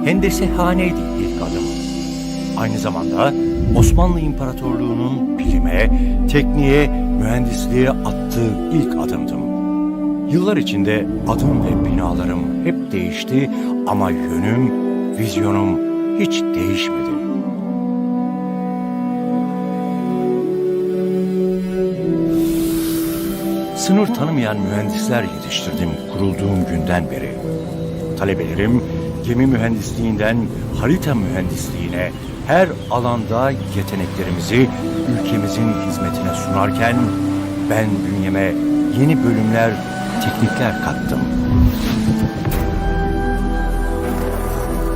Hendesehaneydi ilk adım. Aynı zamanda Osmanlı İmparatorluğu'nun bilime, tekniğe, mühendisliğe attığı ilk adımdım. Yıllar içinde adım ve binalarım hep değişti ama yönüm, vizyonum hiç değişmedi. Sınır tanımayan mühendisler yetiştirdim kurulduğum günden beri. Talebelerim gemi mühendisliğinden harita mühendisliğine her alanda yeteneklerimizi ülkemizin hizmetine sunarken ben bünyeme yeni bölümler, teknikler kattım.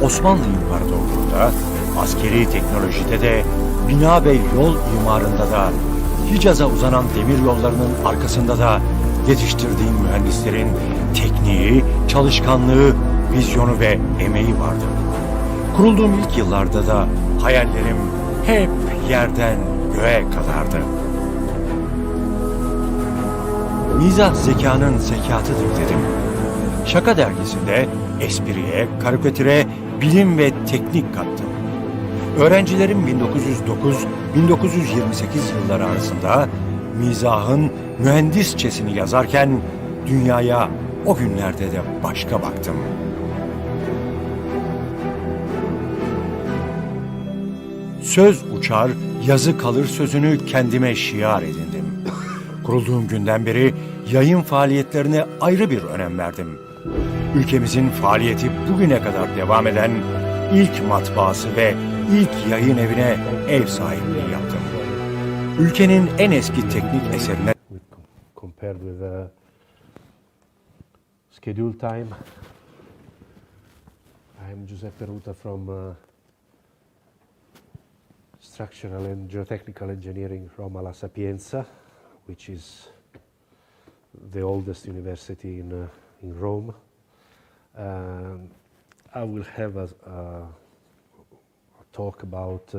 Osmanlı İmparatorluğu'nda, askeri teknolojide de, bina ve yol imarında da, Hicaz'a uzanan demir yollarının arkasında da yetiştirdiğim mühendislerin tekniği, çalışkanlığı, vizyonu ve emeği vardı. Kurulduğum ilk yıllarda da hayallerim hep yerden göğe kadardı. Mizah zekanın zekatıdır dedim. Şaka dergisinde espriye, karikatüre, bilim ve teknik kattım. Öğrencilerim 1909-1928 yılları arasında mizahın mühendisçesini yazarken dünyaya o günlerde de başka baktım. Söz uçar, yazı kalır sözünü kendime şiar edindim. Kurulduğum günden beri yayın faaliyetlerine ayrı bir önem verdim. Ülkemizin faaliyeti bugüne kadar devam eden ilk matbaası ve ilk yayın evine ev sahipliği yaptım. Ülkenin en eski teknik eserine compared with schedule time. I'm Giuseppe Ruta from Structural and Geotechnical Engineering Roma La Sapienza, which is the oldest university in Rome. I will have a talk about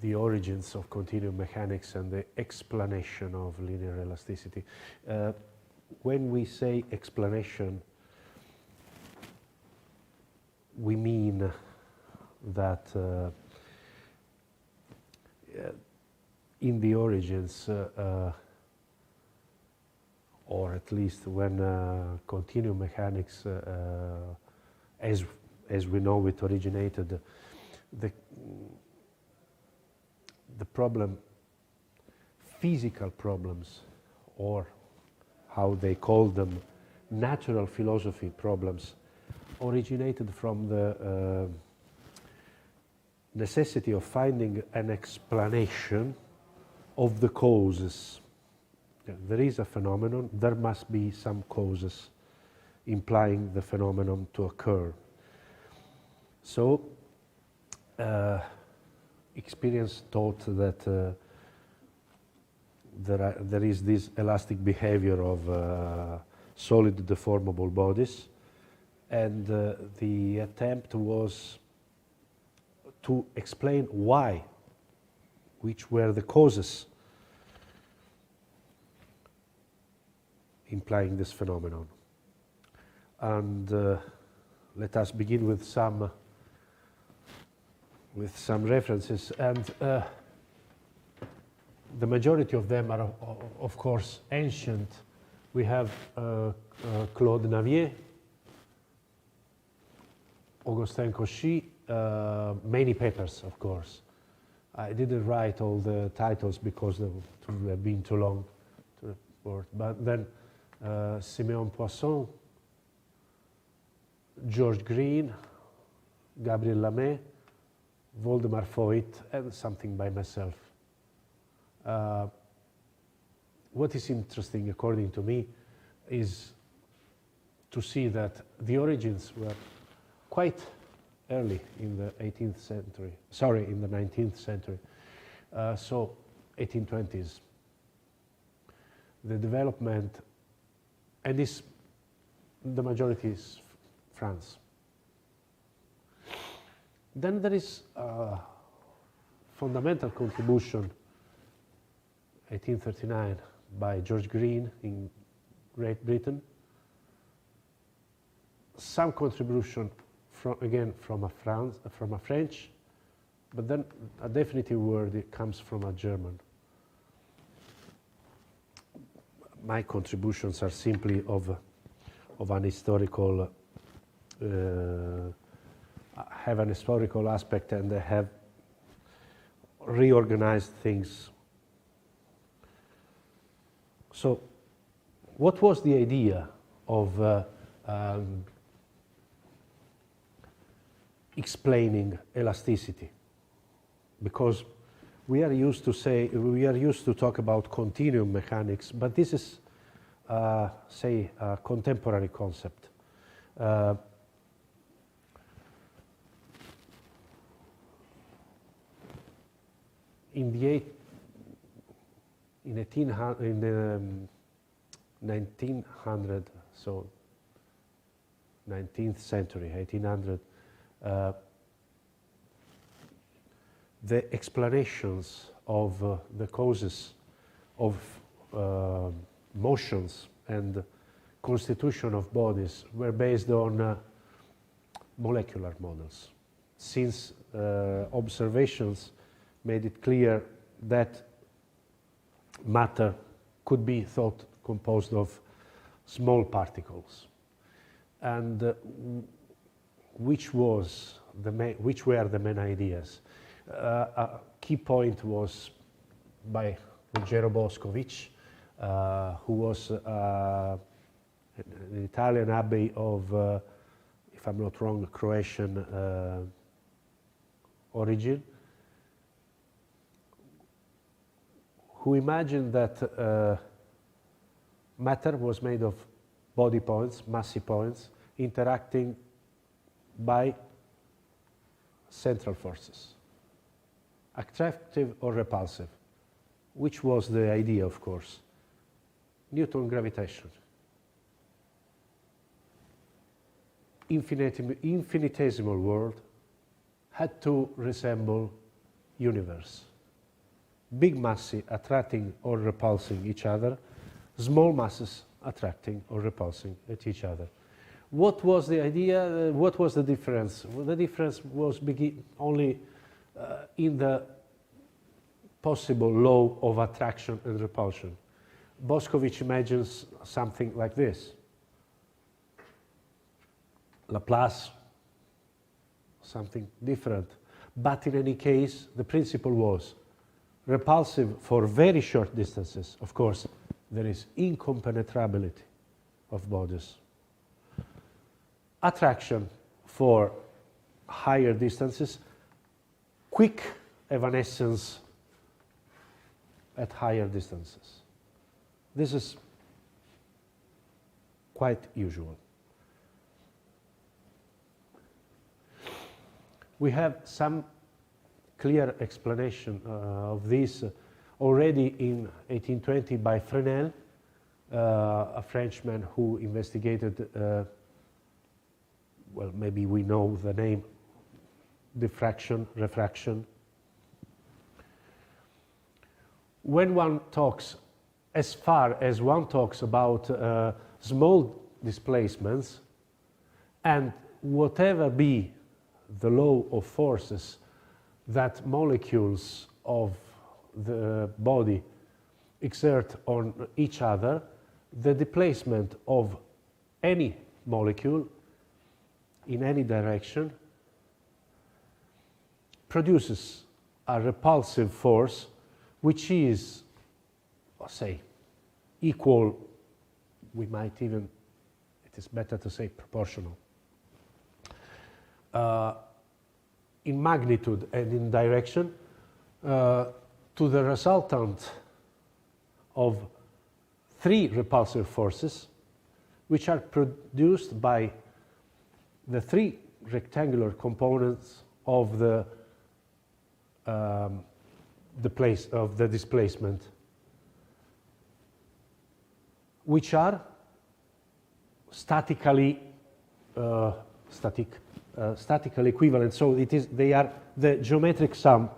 the origins of continuum mechanics and the explanation of linear elasticity. When we say explanation, we mean that in the origins, or at least when continuum mechanics, as we know it originated, the problem, physical problems, or how they call them, natural philosophy problems, originated from the necessity of finding an explanation of the causes. There is a phenomenon, there must be some causes implying the phenomenon to occur. So, experience taught that there is this elastic behavior of solid deformable bodies, and the attempt was to explain why, which were the causes implying this phenomenon. And let us begin with some references, and the majority of them are of course ancient. We have Claude Navier, Augustin Cauchy, many papers, of course. I didn't write all the titles because it would have been too long to report. But then Siméon Poisson, George Green, Gabriel Lamé, Voldemar Voigt, and something by myself. What is interesting, according to me, is to see that the origins were quite early in the 18th century, sorry, in the 19th century, so 1820s. The development, and this, the majority is France. Then there is a fundamental contribution, 1839, by George Green in Great Britain. Some contribution from a French, but then a definitive word, it comes from a German. My contributions are simply of an historical, have an historical aspect, and they have reorganized things. So, what was the idea of explaining elasticity? Because we are used to talk about continuum mechanics, but this is, say, a contemporary concept. In the 1900, so 19th century, 1800, the explanations of the causes of motions and constitution of bodies were based on molecular models, since observations made it clear that matter could be thought composed of small particles. And which were the main ideas? A key point was by Ruggero Boscovich, who was an Italian abbé of, if I'm not wrong, Croatian origin, who imagined that matter was made of body points, massive points, interacting by central forces, attractive or repulsive. Which was the idea, of course? Newton gravitation. Infinitesimal world had to resemble universe. Big masses attracting or repulsing each other, small masses attracting or repulsing at each other. What was the idea? What was the difference? Well, the difference was only in the possible law of attraction and repulsion. Boscovich imagines something like this. Laplace, something different. But in any case, the principle was repulsive for very short distances. Of course, there is incompenetrability of bodies. Attraction for higher distances, quick evanescence at higher distances. This is quite usual. We have some clear explanation of this already in 1820 by Fresnel, a Frenchman who investigated, well, maybe we know the name, diffraction, refraction. When one talks, as far as one talks about small displacements, and whatever be the law of forces that molecules of the body exert on each other, the displacement of any molecule in any direction produces a repulsive force which is, say, equal, we might even, it is better to say proportional, in magnitude and in direction to the resultant of three repulsive forces which are produced by the three rectangular components of the displacement, which are statically equivalent. So they are the geometric sum,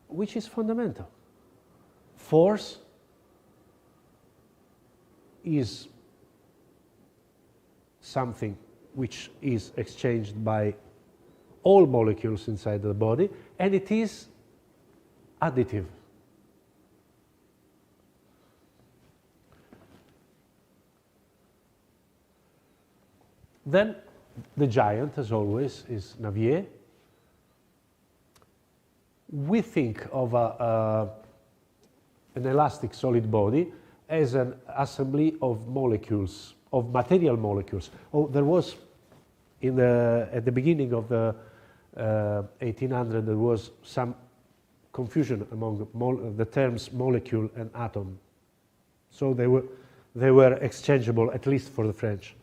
which is fundamental. Force is something which is exchanged by all molecules inside the body, and it is additive. Then the giant, as always, is Navier. We think of an elastic solid body as an assembly of molecules, of material molecules. Oh, there was, at the beginning of the 1800, there was some confusion among the terms molecule and atom. So they were exchangeable, at least for the French.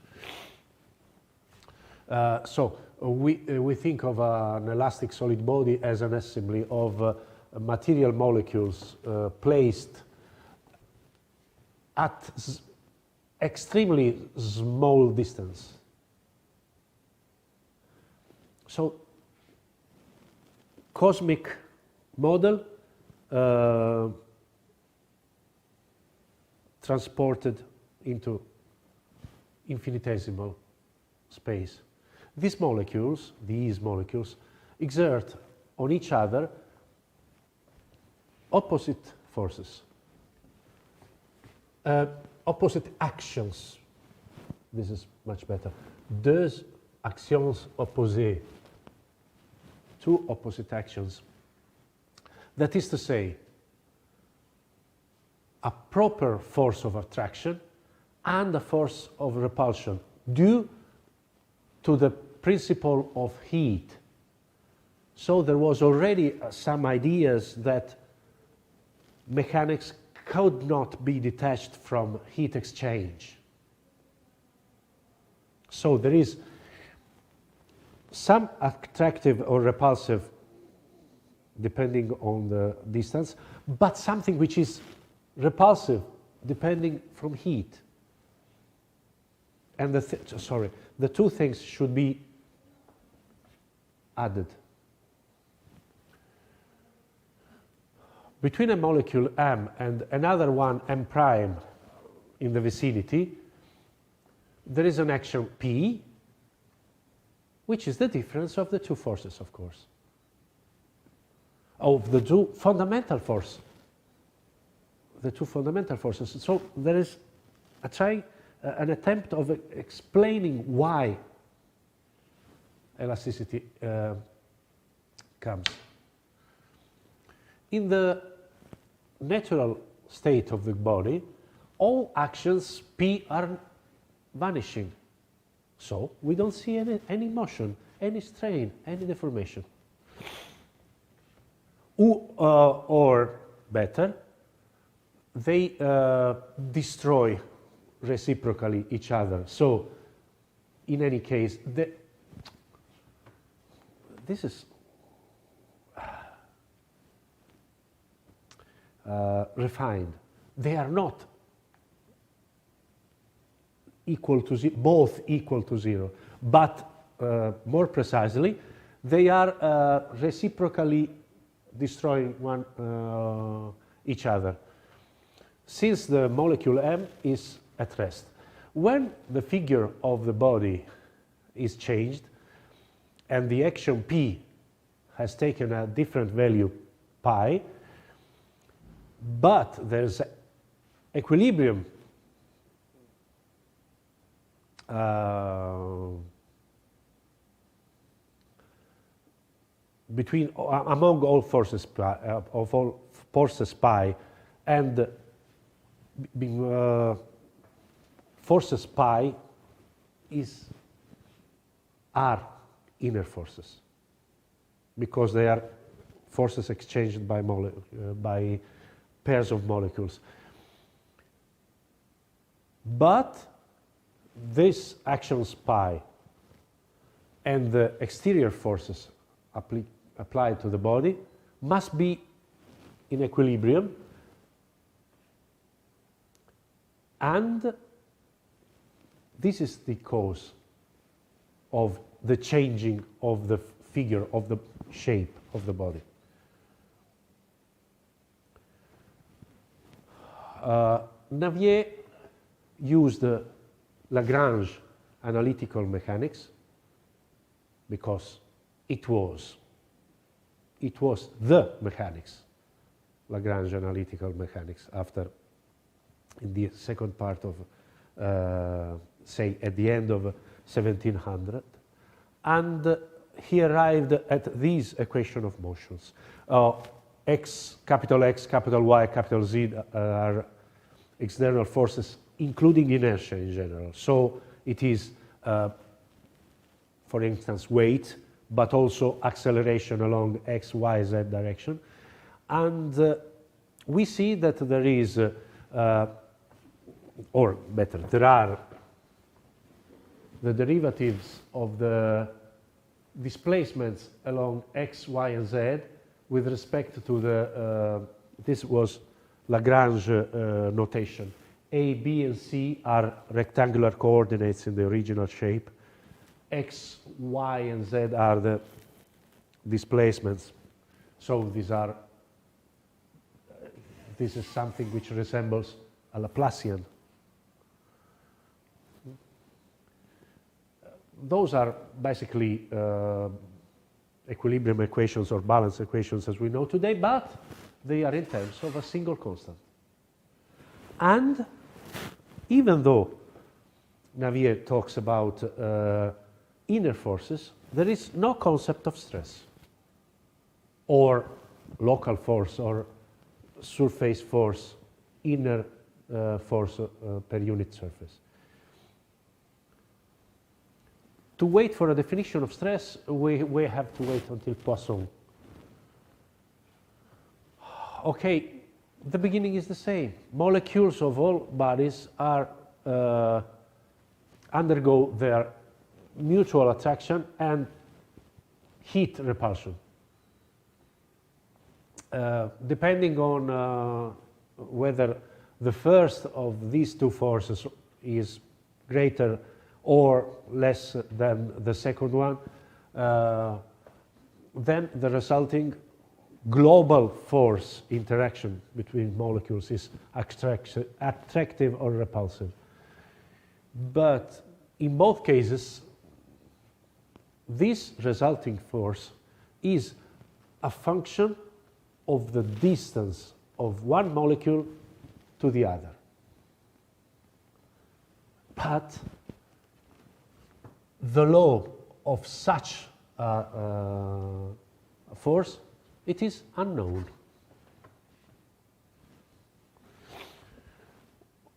So we think of an elastic solid body as an assembly of material molecules placed at extremely small distance. So cosmic model transported into infinitesimal space. These molecules exert on each other opposite forces, opposite actions. This is much better. Deux actions opposées, two opposite actions. That is to say, a proper force of attraction and a force of repulsion due to the principle of heat. So there was already some ideas that mechanics could not be detached from heat exchange. So there is some attractive or repulsive, depending on the distance, but something which is repulsive depending from heat. And the two things should be added. Between a molecule M and another one M prime in the vicinity, there is an action P, which is the difference of the two forces, of course, of the two fundamental forces. The two fundamental forces. So there is an attempt of explaining why elasticity comes. In the natural state of the body, all actions P are vanishing. So we don't see any motion, any strain, any deformation. Or better, they destroy reciprocally each other. So in any case, this is refined. They are not equal to both equal to zero, but more precisely, they are reciprocally destroying each other, since the molecule M is at rest. When the figure of the body is changed and the action P has taken a different value pi, but there's equilibrium among all forces of all forces pi, and forces pi are inner forces, because they are forces exchanged by pairs of molecules. But this actions pi and the exterior forces applied to the body must be in equilibrium, and this is the cause of the changing of the figure, of the shape of the body. Navier used Lagrange analytical mechanics, because it was the mechanics, Lagrange analytical mechanics, after in the second part of, say, at the end of 1700. And he arrived at these equation of motions. X, capital Y, capital Z are external forces, including inertia in general. So it is, for instance, weight, but also acceleration along X, Y, Z direction. And we see that there is, or better, there are the derivatives of the displacements along X, Y, and Z with respect to the, this was Lagrange notation. A, B, and C are rectangular coordinates in the original shape. X, Y, and Z are the displacements. So these are, this is something which resembles a Laplacian. Those are basically equilibrium equations or balance equations as we know today, but they are in terms of a single constant. And even though Navier talks about inner forces, there is no concept of stress or local force or surface force, inner force per unit surface. To wait for a definition of stress, we have to wait until Poisson. Okay, the beginning is the same. Molecules of all bodies are undergo their mutual attraction and heat repulsion. Depending on whether the first of these two forces is greater or less than the second one, then the resulting global force interaction between molecules is attractive or repulsive. But in both cases, this resulting force is a function of the distance of one molecule to the other. But the law of such force, it is unknown.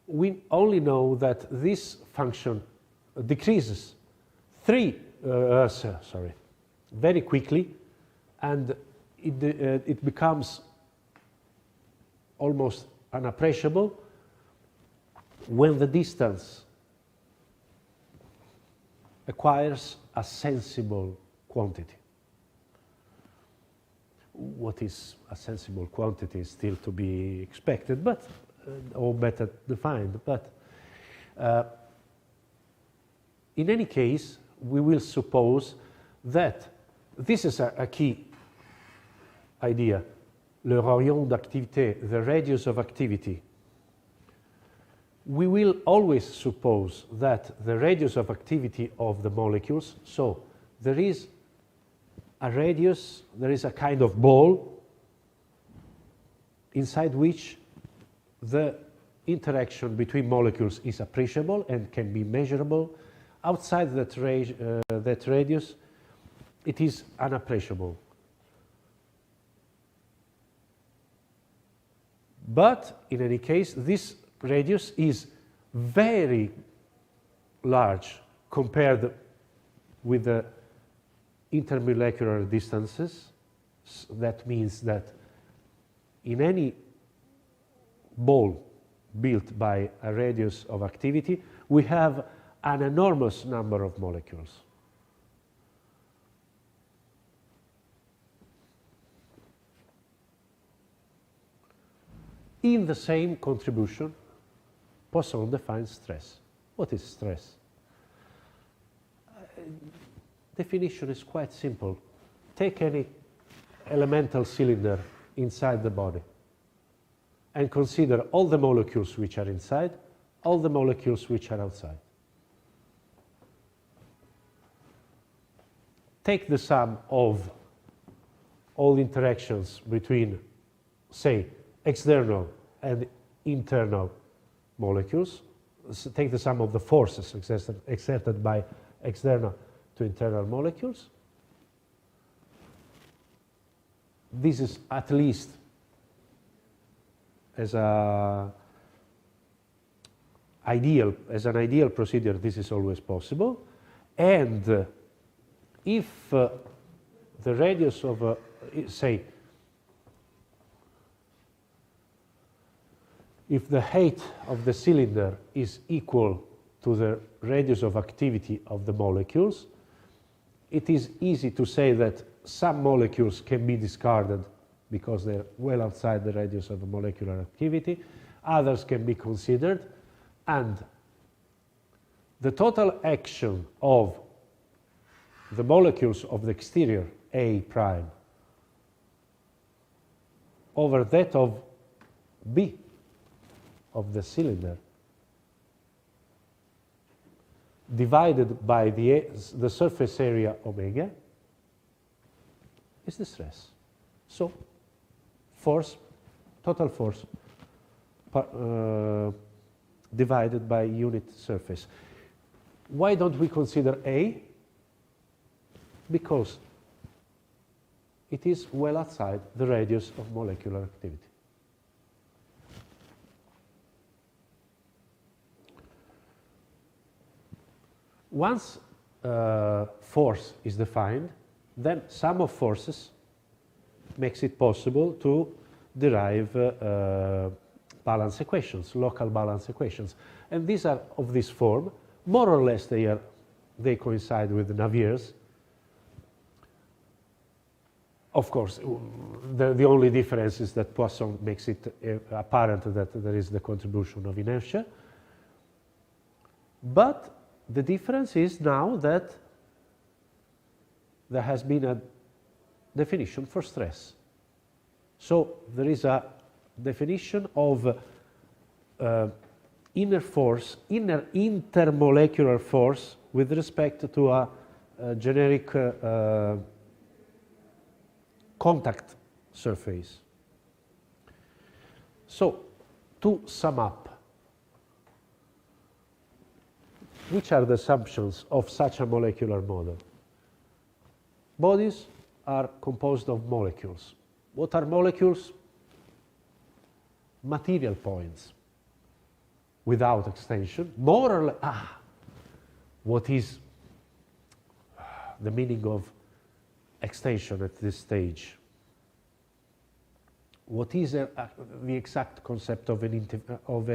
We only know that this function decreases very quickly, and it becomes almost unappreciable when the distance acquires a sensible quantity. What is a sensible quantity is still to be expected, but or better defined. But in any case, we will suppose that this is a key idea, le rayon d'activité, the radius of activity. We will always suppose that the radius of activity of the molecules, so there is a radius, there is a kind of ball inside which the interaction between molecules is appreciable and can be measurable. Outside that radius, it is unappreciable. But in any case, this radius is very large compared with the intermolecular distances. That means that in any ball built by a radius of activity, we have an enormous number of molecules. In the same contribution, Poisson defines stress. What is stress? Definition is quite simple. Take any elemental cylinder inside the body and consider all the molecules which are inside, all the molecules which are outside. take the sum of all interactions between, say, external and internal molecules, take the sum of the forces exerted by external to internal molecules. This is at least as an ideal procedure, this is always possible. And if the radius of, say, if the height of the cylinder is equal to the radius of activity of the molecules, it is easy to say that some molecules can be discarded because they're well outside the radius of the molecular activity, others can be considered, and the total action of the molecules of the exterior A prime over that of B of the cylinder divided by the surface area omega is the stress. So force, total force divided by unit surface. Why don't we consider A? Because it is well outside the radius of molecular activity. Once force is defined, then sum of forces makes it possible to derive balance equations, local balance equations. And these are of this form. More or less they coincide with Navier's. Of course, the only difference is that Poisson makes it apparent that there is the contribution of inertia. But the difference is now that there has been a definition for stress. So there is a definition of inner force, inner intermolecular force with respect to a generic contact surface. So to sum up, which are the assumptions of such a molecular model? Bodies are composed of molecules. What are molecules? Material points without extension, more or less. What is the meaning of extension at this stage? What is the exact concept of an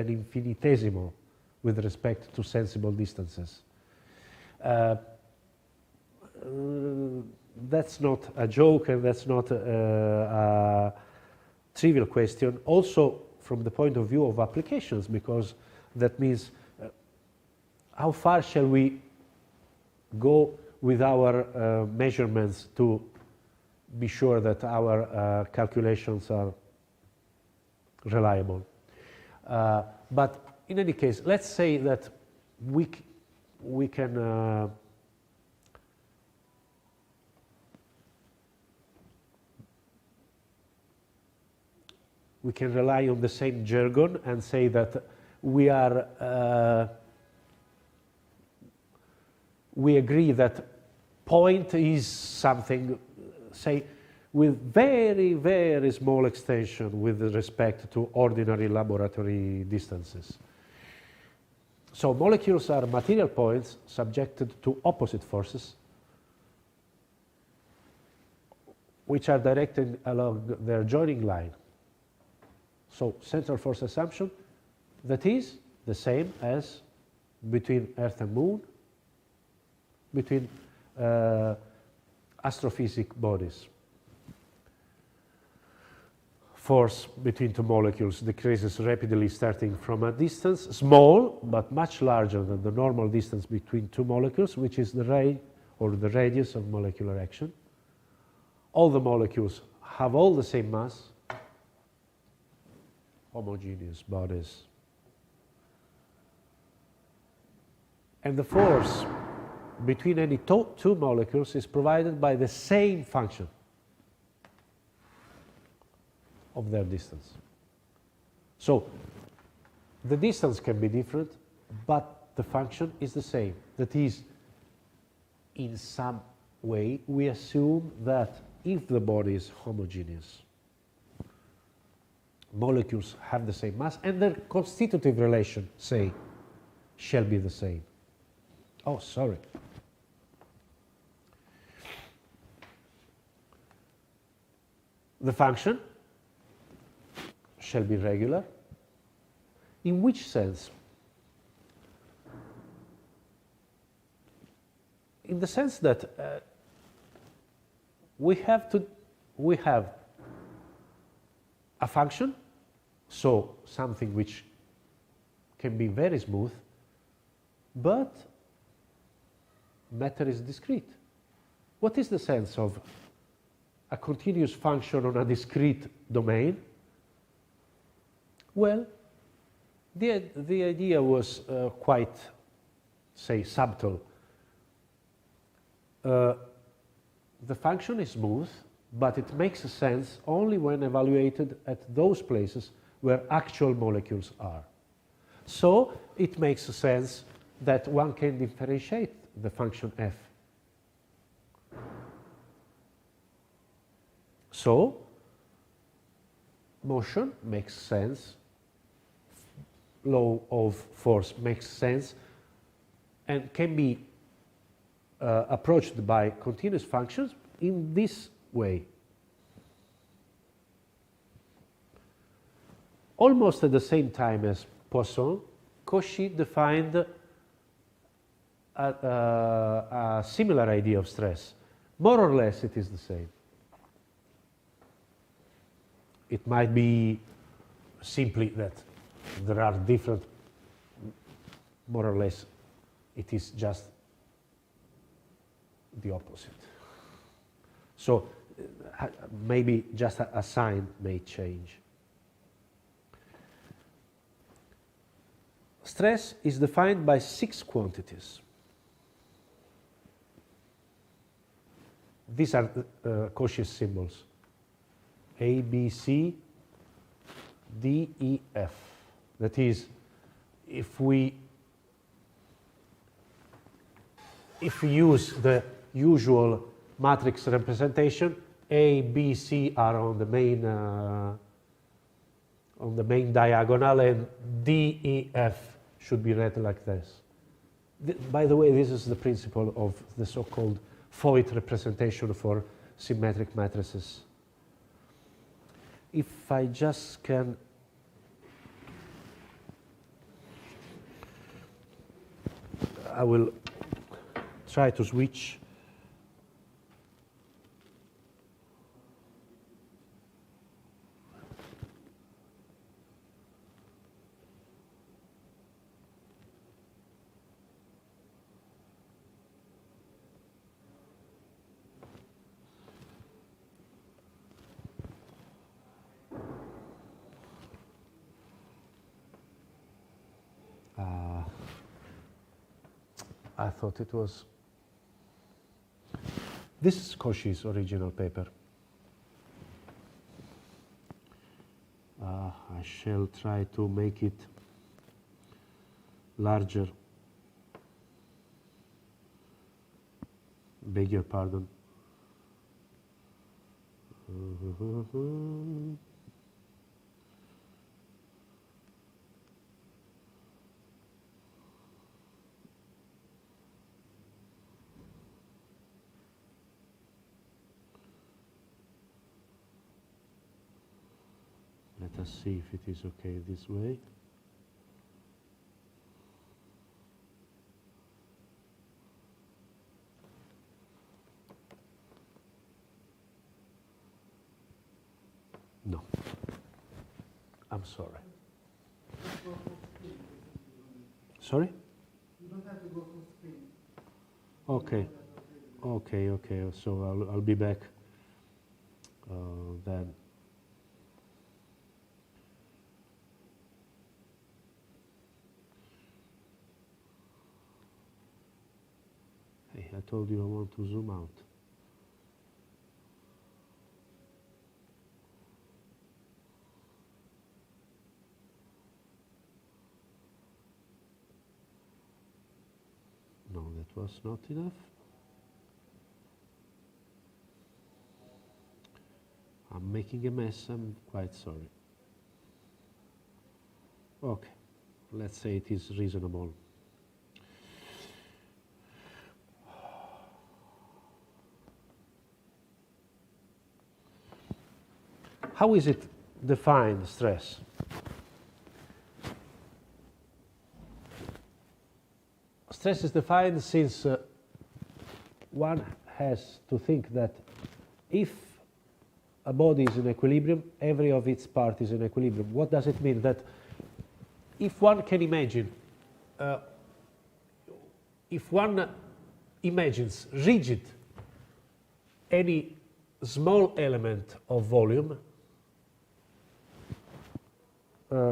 infinitesimal with respect to sensible distances? That's not a joke, and that's not a trivial question. Also, from the point of view of applications, because that means how far shall we go with our measurements to be sure that our calculations are reliable. But in any case, let's say that we can rely on the same jargon and say that we agree that point is something, say, with very, very small extension with respect to ordinary laboratory distances. So molecules are material points subjected to opposite forces, which are directed along their joining line. So central force assumption, that is the same as between Earth and Moon, between astrophysic bodies. Force between two molecules decreases rapidly starting from a distance, small, but much larger than the normal distance between two molecules, which is the radius of molecular action. All the molecules have all the same mass, homogeneous bodies. And the force between any two molecules is provided by the same function of their distance. So the distance can be different, but the function is the same. That is, in some way, we assume that if the body is homogeneous, molecules have the same mass, and their constitutive relation, say, shall be the same. Oh, sorry. The function shall be regular. In which sense? In the sense that we have a function, so something which can be very smooth, but matter is discrete. What is the sense of a continuous function on a discrete domain? Well, the idea was quite, say, subtle. The function is smooth, but it makes sense only when evaluated at those places where actual molecules are. So it makes sense that one can differentiate the function f. So motion makes sense, law of force makes sense, and can be approached by continuous functions in this way. Almost at the same time as Poisson, Cauchy defined a similar idea of stress. More or less it is the same. It might be simply that there are different, more or less, it is just the opposite. So maybe just a sign may change. Stress is defined by 6 quantities. These are Cauchy's symbols: A, B, C, D, E, F. That is, if we use the usual matrix representation, A, B, C are on the main diagonal, and D, E, F should be read like this. By the way, this is the principle of the so-called Foyt representation for symmetric matrices. If I just can I will try to switch. I thought it was. This is Cauchy's original paper. I shall try to make it larger. Beg your pardon. Let us see if it is okay this way. No, I'm sorry. Sorry? You don't have to go full screen. Okay, okay. So I'll be back then. I told you I want to zoom out. No, that was not enough. I'm making a mess, I'm quite sorry. Okay, let's say it is reasonable. How is it defined, stress? Stress is defined since one has to think that if a body is in equilibrium, every of its parts is in equilibrium. What does it mean? That if one can imagine, if one imagines rigid any small element of volume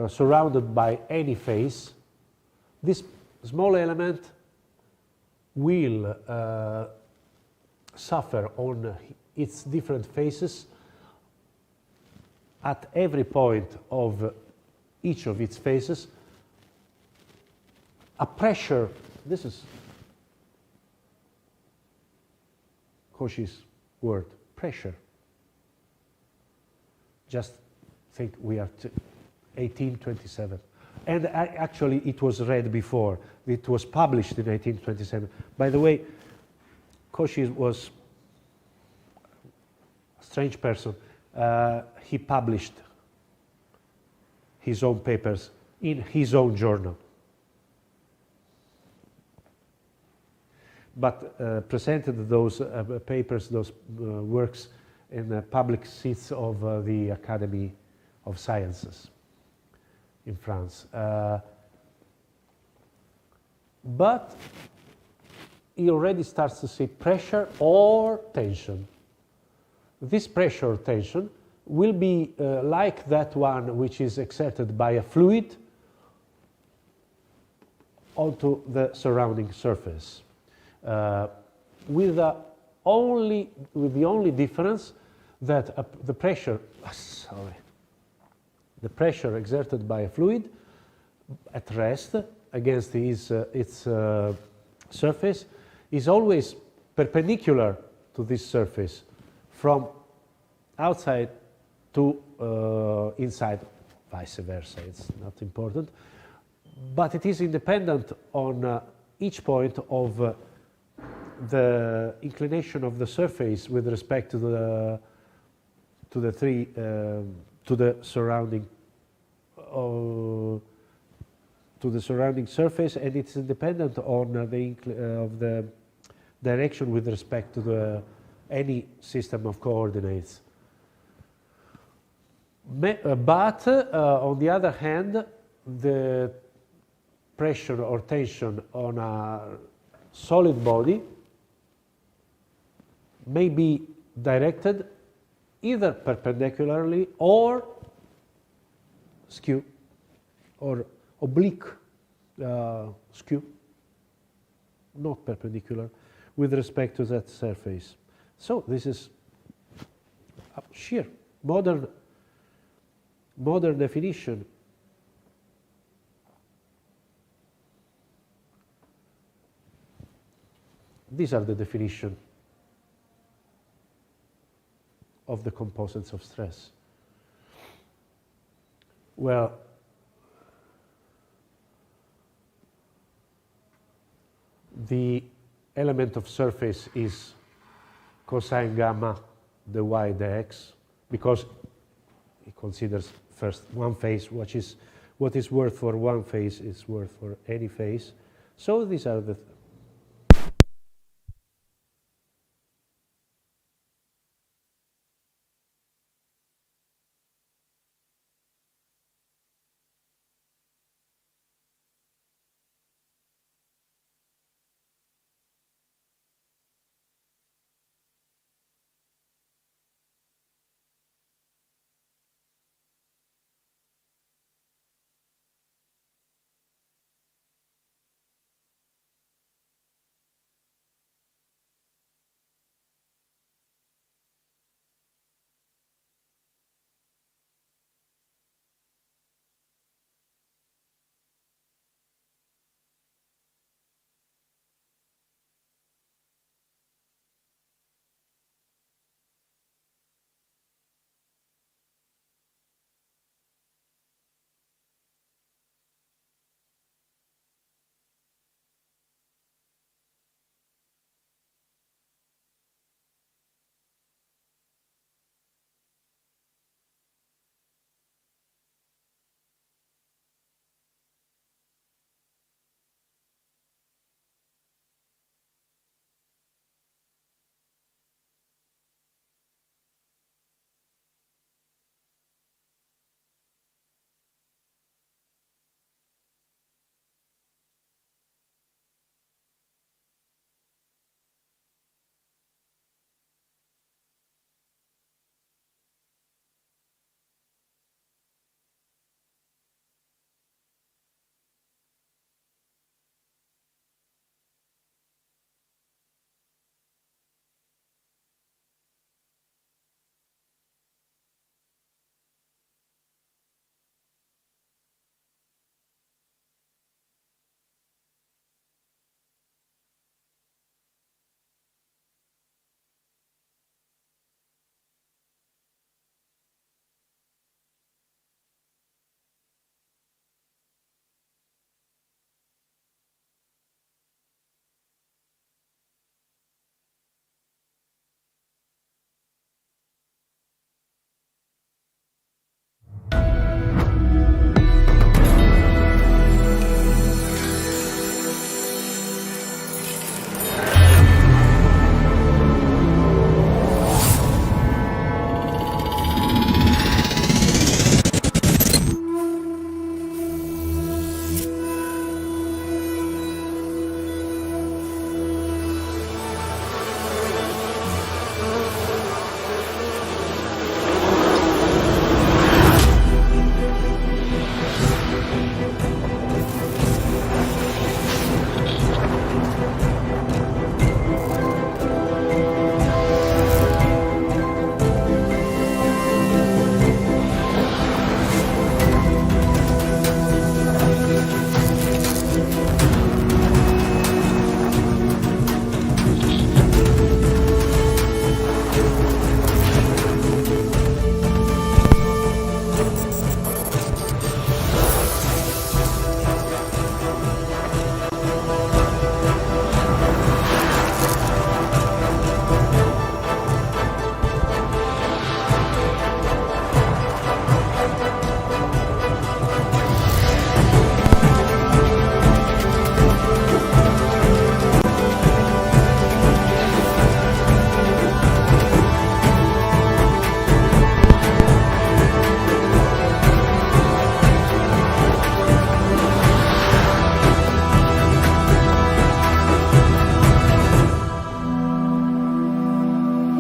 surrounded by any phase, this small element will suffer on its different phases at every point of each of its phases a pressure. This is Cauchy's word, pressure. Just think we are 1827. And actually it was read before. It was published in 1827. By the way, Cauchy was a strange person. He published his own papers in his own journal, but presented those papers, those works in the public seats of the Academy of Sciences in France. But he already starts to see pressure or tension. This pressure or tension will be like that one which is exerted by a fluid onto the surrounding surface, with the only difference that the pressure exerted by a fluid at rest against its surface is always perpendicular to this surface from outside to inside, vice versa. It's not important, but it is independent on each point of the inclination of the surface with respect to the surrounding surface, and it's independent on of the direction with respect to any system of coordinates. But on the other hand, the pressure or tension on a solid body may be directed either perpendicularly or skew or oblique skew, not perpendicular, with respect to that surface. So this is a sheer modern definition. These are the definition of the components of stress. Well, the element of surface is cosine gamma, the y, the x, because it considers first one phase, what is worth for one phase is worth for any phase. So these are the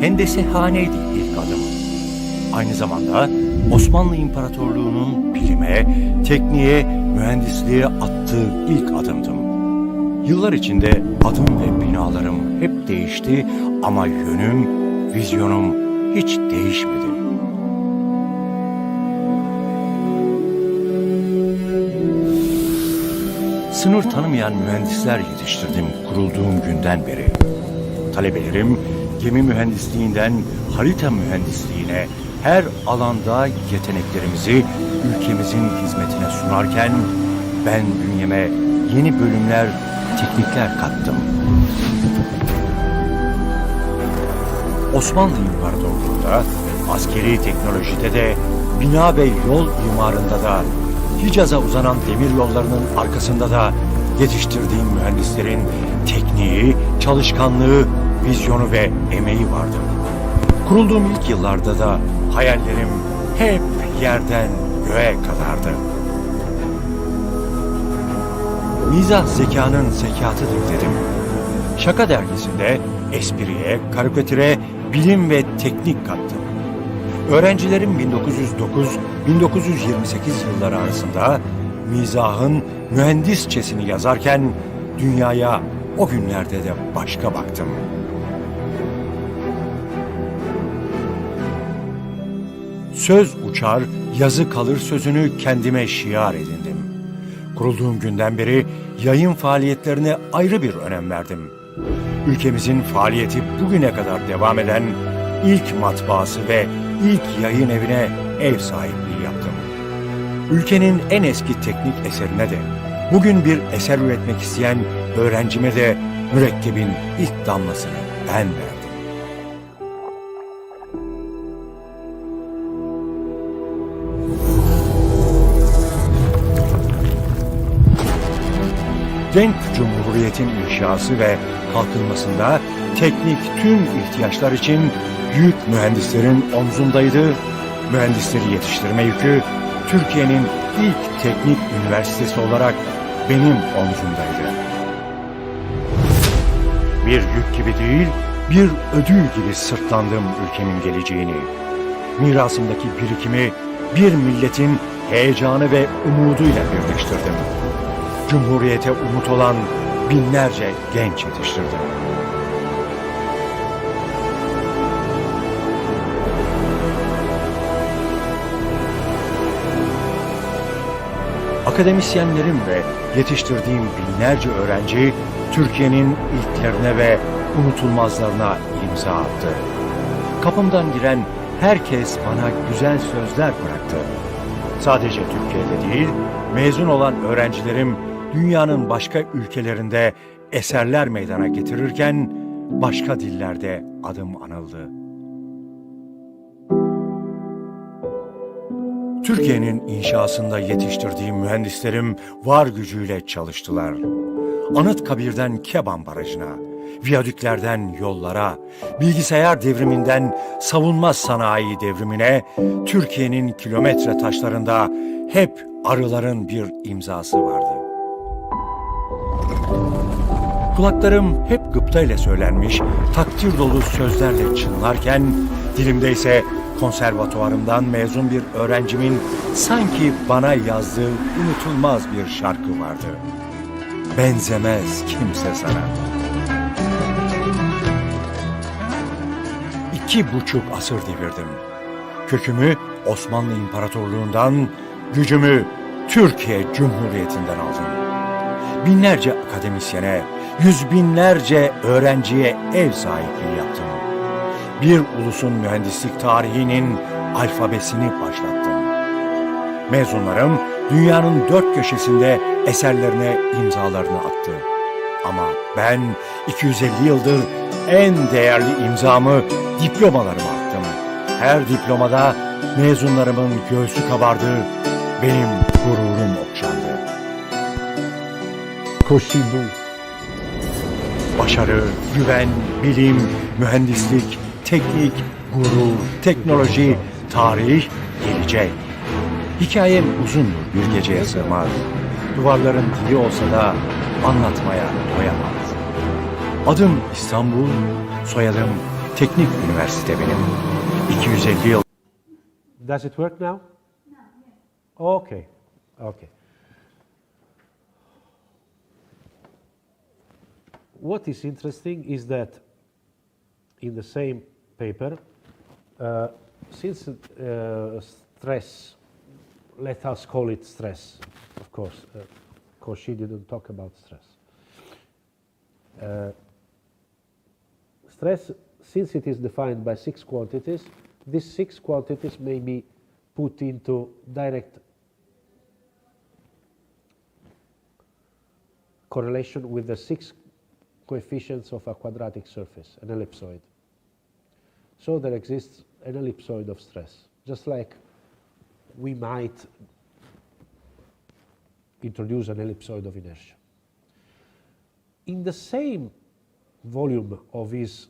hendesehaneydi ilk adım. Aynı zamanda Osmanlı İmparatorluğu'nun bilime, tekniğe, mühendisliğe attığı ilk adımdım. Yıllar içinde adım ve binalarım hep değişti ama yönüm, vizyonum hiç değişmedi. Sınır tanımayan mühendisler yetiştirdim kurulduğum günden beri. Talebelerim gemi mühendisliğinden harita mühendisliğine her alanda yeteneklerimizi ülkemizin hizmetine sunarken ben bünyeme yeni bölümler, teknikler kattım. Osmanlı İmparatorluğu'nda, askeri teknolojide de, bina ve yol imarında da, Hicaz'a uzanan demir yollarının arkasında da yetiştirdiğim mühendislerin tekniği, çalışkanlığı, vizyonu ve emeği vardı. Kurulduğum ilk yıllarda da hayallerim hep yerden göğe kadardı. Mizah zekanın zekatıdır dedim. Şaka dergisinde espriye, karikatüre, bilim ve teknik kattım. Öğrencilerim 1909-1928 yılları arasında mizahın mühendisçesini yazarken dünyaya o günlerde de başka baktım. Söz uçar, yazı kalır sözünü kendime şiar edindim. Kurulduğum günden beri yayın faaliyetlerine ayrı bir önem verdim. Ülkemizin faaliyeti bugüne kadar devam eden ilk matbaası ve ilk yayın evine ev sahipliği yaptım. Ülkenin en eski teknik eserine de, bugün bir eser üretmek isteyen öğrencime de mürekkebin ilk damlasını ben verdim. Genç Cumhuriyet'in inşası ve kalkınmasında teknik tüm ihtiyaçlar için yük mühendislerin omzundaydı. Mühendisleri yetiştirme yükü Türkiye'nin ilk teknik üniversitesi olarak benim omzumdaydı. Bir yük gibi değil, bir ödül gibi sırtlandım ülkemin geleceğini. Mirasımdaki birikimi bir milletin heyecanı ve umuduyla birleştirdim. Cumhuriyete umut olan binlerce genç yetiştirdim. Akademisyenlerim ve yetiştirdiğim binlerce öğrenci Türkiye'nin ilklerine ve unutulmazlarına imza attı. Kapımdan giren herkes bana güzel sözler bıraktı. Sadece Türkiye'de değil, mezun olan öğrencilerim dünyanın başka ülkelerinde eserler meydana getirirken başka dillerde adım anıldı. Türkiye'nin inşasında yetiştirdiğim mühendislerim var gücüyle çalıştılar. Anıtkabir'den Keban Barajı'na, viyadüklerden yollara, bilgisayar devriminden savunma sanayi devrimine, Türkiye'nin kilometre taşlarında hep arıların bir imzası vardı. Kulaklarım hep gıptayla söylenmiş, takdir dolu sözlerle çınlarken, dilimde ise konservatuvarımdan mezun bir öğrencimin sanki bana yazdığı unutulmaz bir şarkı vardı. Benzemez kimse sana. 2,5 asır devirdim. Kökümü Osmanlı İmparatorluğu'ndan, gücümü Türkiye Cumhuriyeti'nden aldım. Binlerce akademisyene, yüz binlerce öğrenciye ev sahipliği yaptım. Bir ulusun mühendislik tarihinin alfabesini başlattım. Mezunlarım dünyanın 4 köşesinde eserlerine imzalarını attı. Ama ben 250 yıldır en değerli imzamı diplomalarıma attım. Her diplomada mezunlarımın göğsü kabardı, benim gururum okşandı. Koşidu. Başarı, güven, bilim, mühendislik, teknik, gurur, teknoloji, tarih, gelecek. Hikayem uzun bir geceye sığmaz. Duvarların dili olsa da anlatmaya doyamaz. Adım İstanbul, soyadım Teknik üniversite benim. 250 yıl Does it work now? Okay, okay. What is interesting is that in the same paper, since stress, let us call it stress, of course, Cauchy didn't talk about stress. Stress, since it is defined by 6 quantities, these 6 quantities may be put into direct correlation with the 6 coefficients of a quadratic surface, an ellipsoid. So there exists an ellipsoid of stress, just like we might introduce an ellipsoid of inertia. In the same volume of his,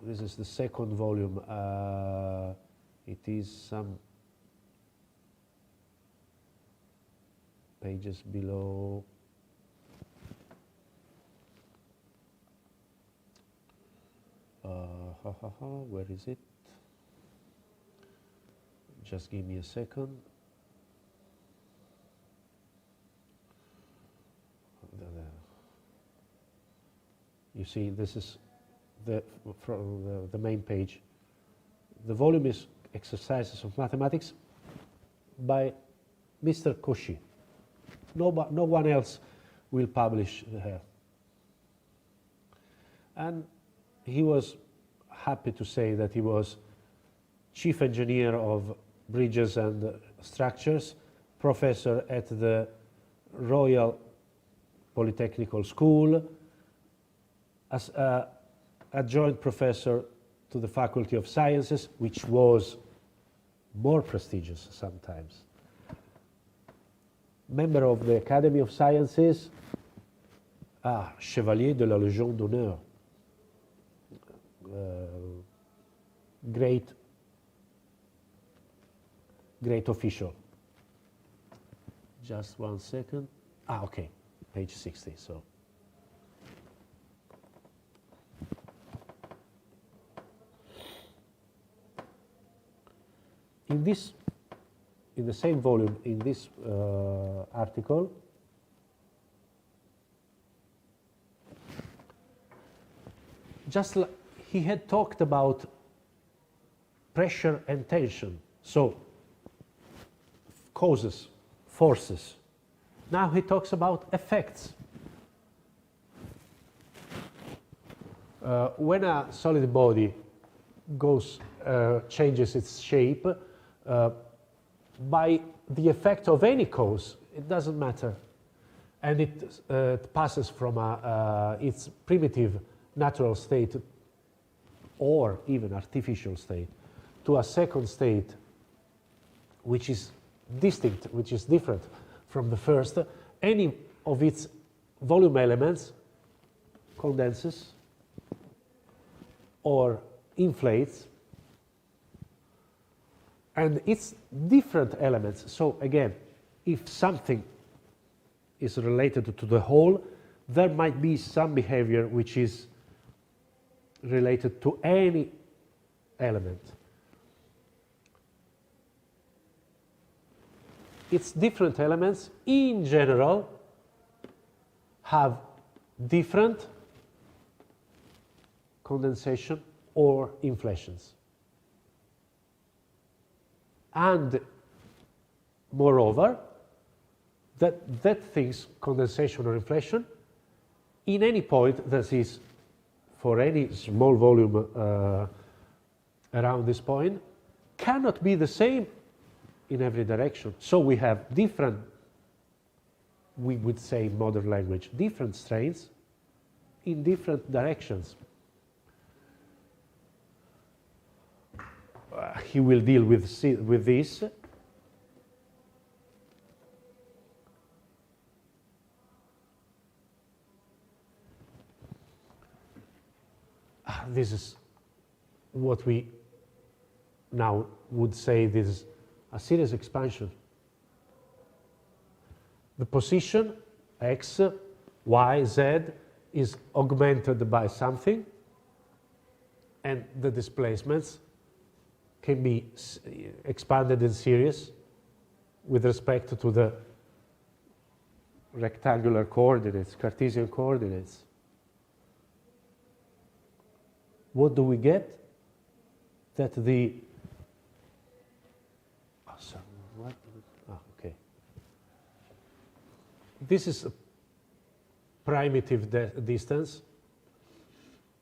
this is the second volume, it is some pages below. Where is it? Just give me a second. You see, this is from the main page. The volume is Exercises of Mathematics by Mr. Cauchy. No one else will publish here. And he was happy to say that he was chief engineer of bridges and structures, professor at the Royal Polytechnical School, as adjoint professor to the Faculty of Sciences, which was more prestigious sometimes. Member of the Academy of Sciences, Chevalier de la Légion d'honneur. Great official. Just 1 second. Okay, page 60. So, in the same volume, in this article, just like he had talked about pressure and tension, so causes, forces. Now he talks about effects. When a solid body changes its shape by the effect of any cause, it doesn't matter, and it passes from its primitive natural state or even artificial state to a second state which is distinct, which is different from the first, any of its volume elements condenses or inflates, and its different elements. So again, if something is related to the whole, there might be some behavior which is related to any element. Its different elements, in general, have different condensation or inflations. And moreover, that thing's condensation or inflation, in any point that is for any small volume around this point, cannot be the same in every direction. So we have different, we would say in modern language, different strains in different directions. He will deal with this. This is what we now would say this is a series expansion. The position x, y, z is augmented by something, and the displacements can be expanded in series with respect to the rectangular coordinates, Cartesian coordinates. What do we get? That the okay. This is a primitive distance,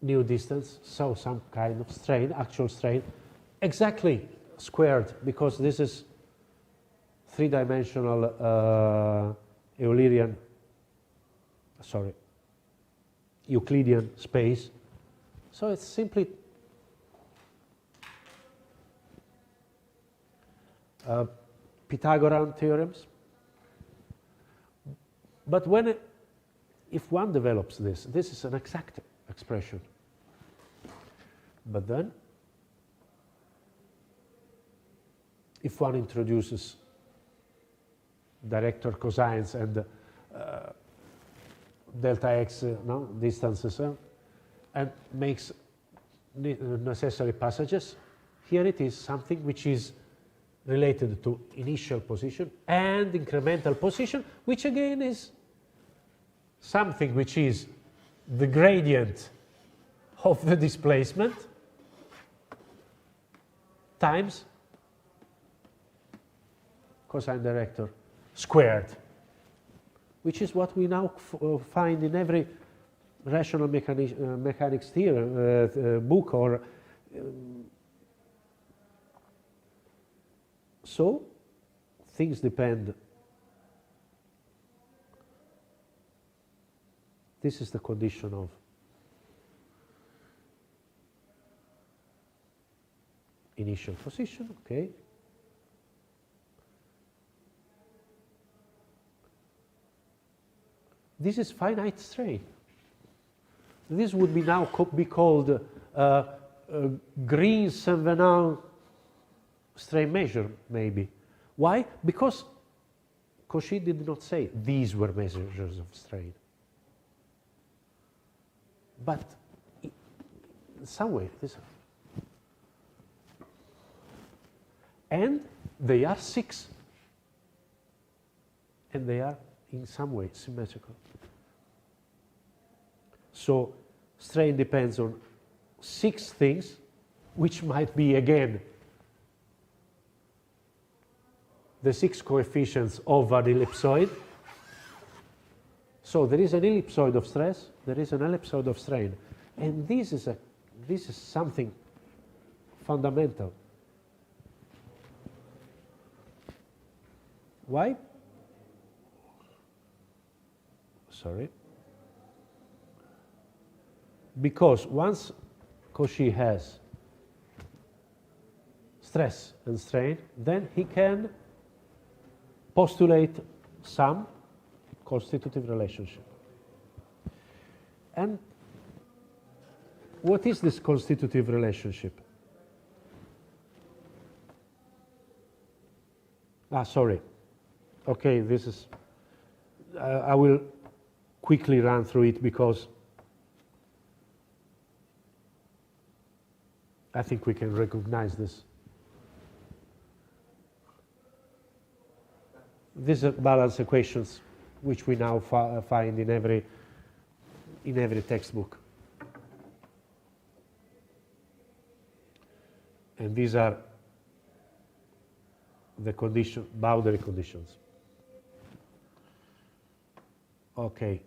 new distance, so some kind of strain, actual strain, exactly squared, because this is three-dimensional Euclidean space. So it's simply Pythagorean theorems. But if one develops this is an exact expression. But then, if one introduces director cosines and delta x distances and makes necessary passages, here it is something which is related to initial position and incremental position, which again is something which is the gradient of the displacement times cosine director squared, which is what we now find in every rational mechanics theorem book. Or so things depend. This is the condition of initial position, okay. This is finite strain. This would be now be called Green-Saint-Venant strain measure, maybe. Why? Because Cauchy did not say these were measures of strain. But in some way, and they are 6. And they are in some way symmetrical. So strain depends on 6 things, which might be again the 6 coefficients of an ellipsoid. So there is an ellipsoid of stress, there is an ellipsoid of strain, and this is something fundamental. Why? Sorry. Because once Cauchy has stress and strain, then he can postulate some constitutive relationship. And what is this constitutive relationship? Sorry. Okay, this is, I will quickly run through it because I think we can recognize this. These are balance equations which we now find in every textbook. And these are the boundary conditions. Okay.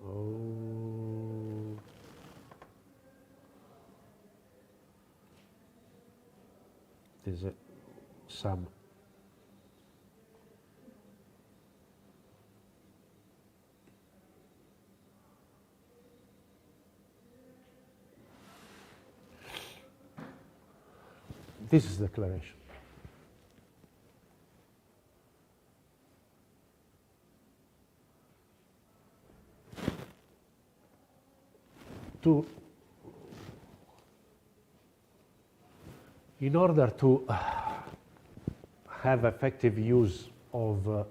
Oh. There's some. This is the declaration. In order to have effective use of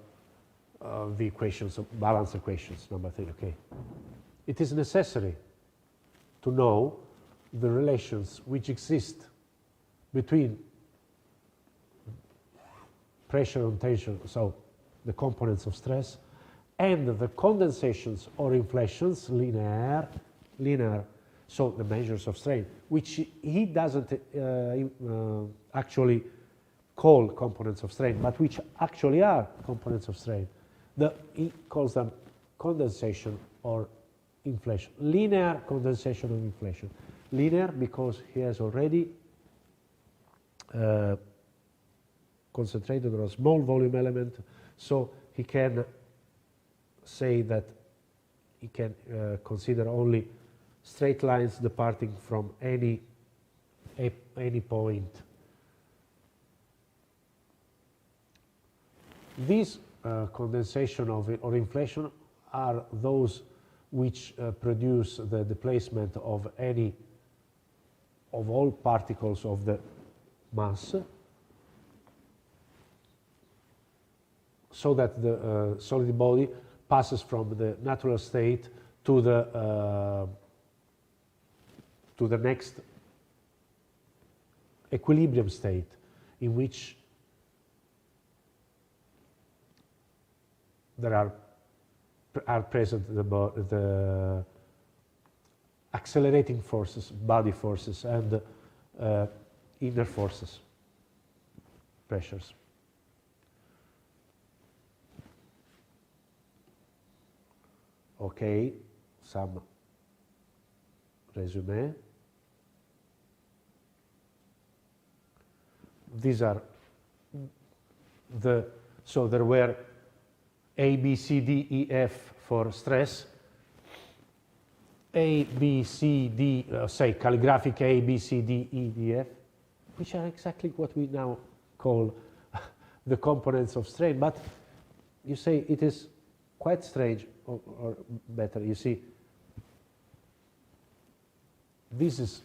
the equations, balance equations, number 3, okay. It is necessary to know the relations which exist between pressure and tension, so the components of stress, and the condensations or inflations, linear, so the measures of strain, which he doesn't actually call components of strain, but which actually are components of strain. He calls them condensation or inflation. Linear condensation or inflation. Linear because he has already concentrated on a small volume element, so he can say that he can consider only straight lines departing from any point. These condensation or inflation are those which produce the displacement of all particles of the mass, so that the solid body passes from the natural state to the next equilibrium state, in which there are present the accelerating forces, body forces, and inner forces, pressures. Okay, some resume. These are so there were A, B, C, D, E, F for stress. A, B, C, D, say calligraphic A, B, C, D, E, D, F, which are exactly what we now call the components of strain. But you say it is quite strange, or better, you see, this is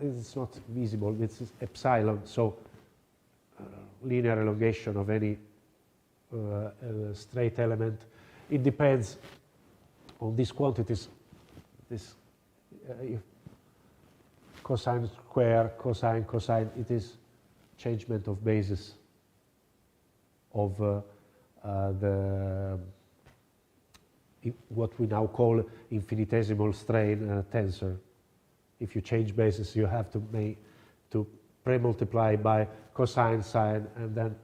it's not visible, this is epsilon, so linear elongation of any straight element. It depends on these quantities, this cosine square, cosine, it is changement of basis of what we now call infinitesimal strain tensor. If you change basis, you have to pre-multiply by cosine sine and then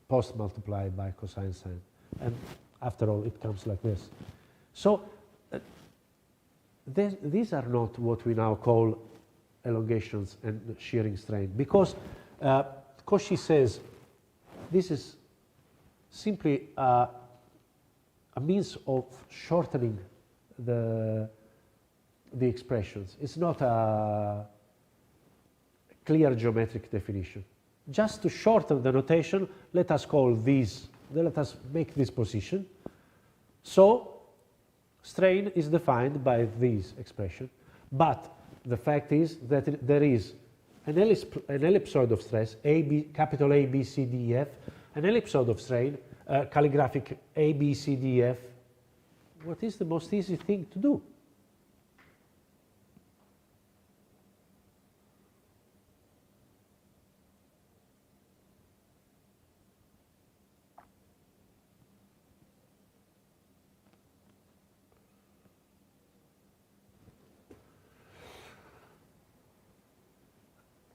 post-multiply by cosine sine. And after all, it comes like this. So these are not what we now call elongations and shearing strain, because Cauchy says this is simply a means of shortening the expressions. It's not a clear geometric definition. Just to shorten the notation, let us make this position. So strain is defined by this expression, but the fact is that there is an ellipsoid of stress, capital A, B, C, D, F, an ellipsoid of strain, calligraphic A, B, C, D, F. What is the most easy thing to do?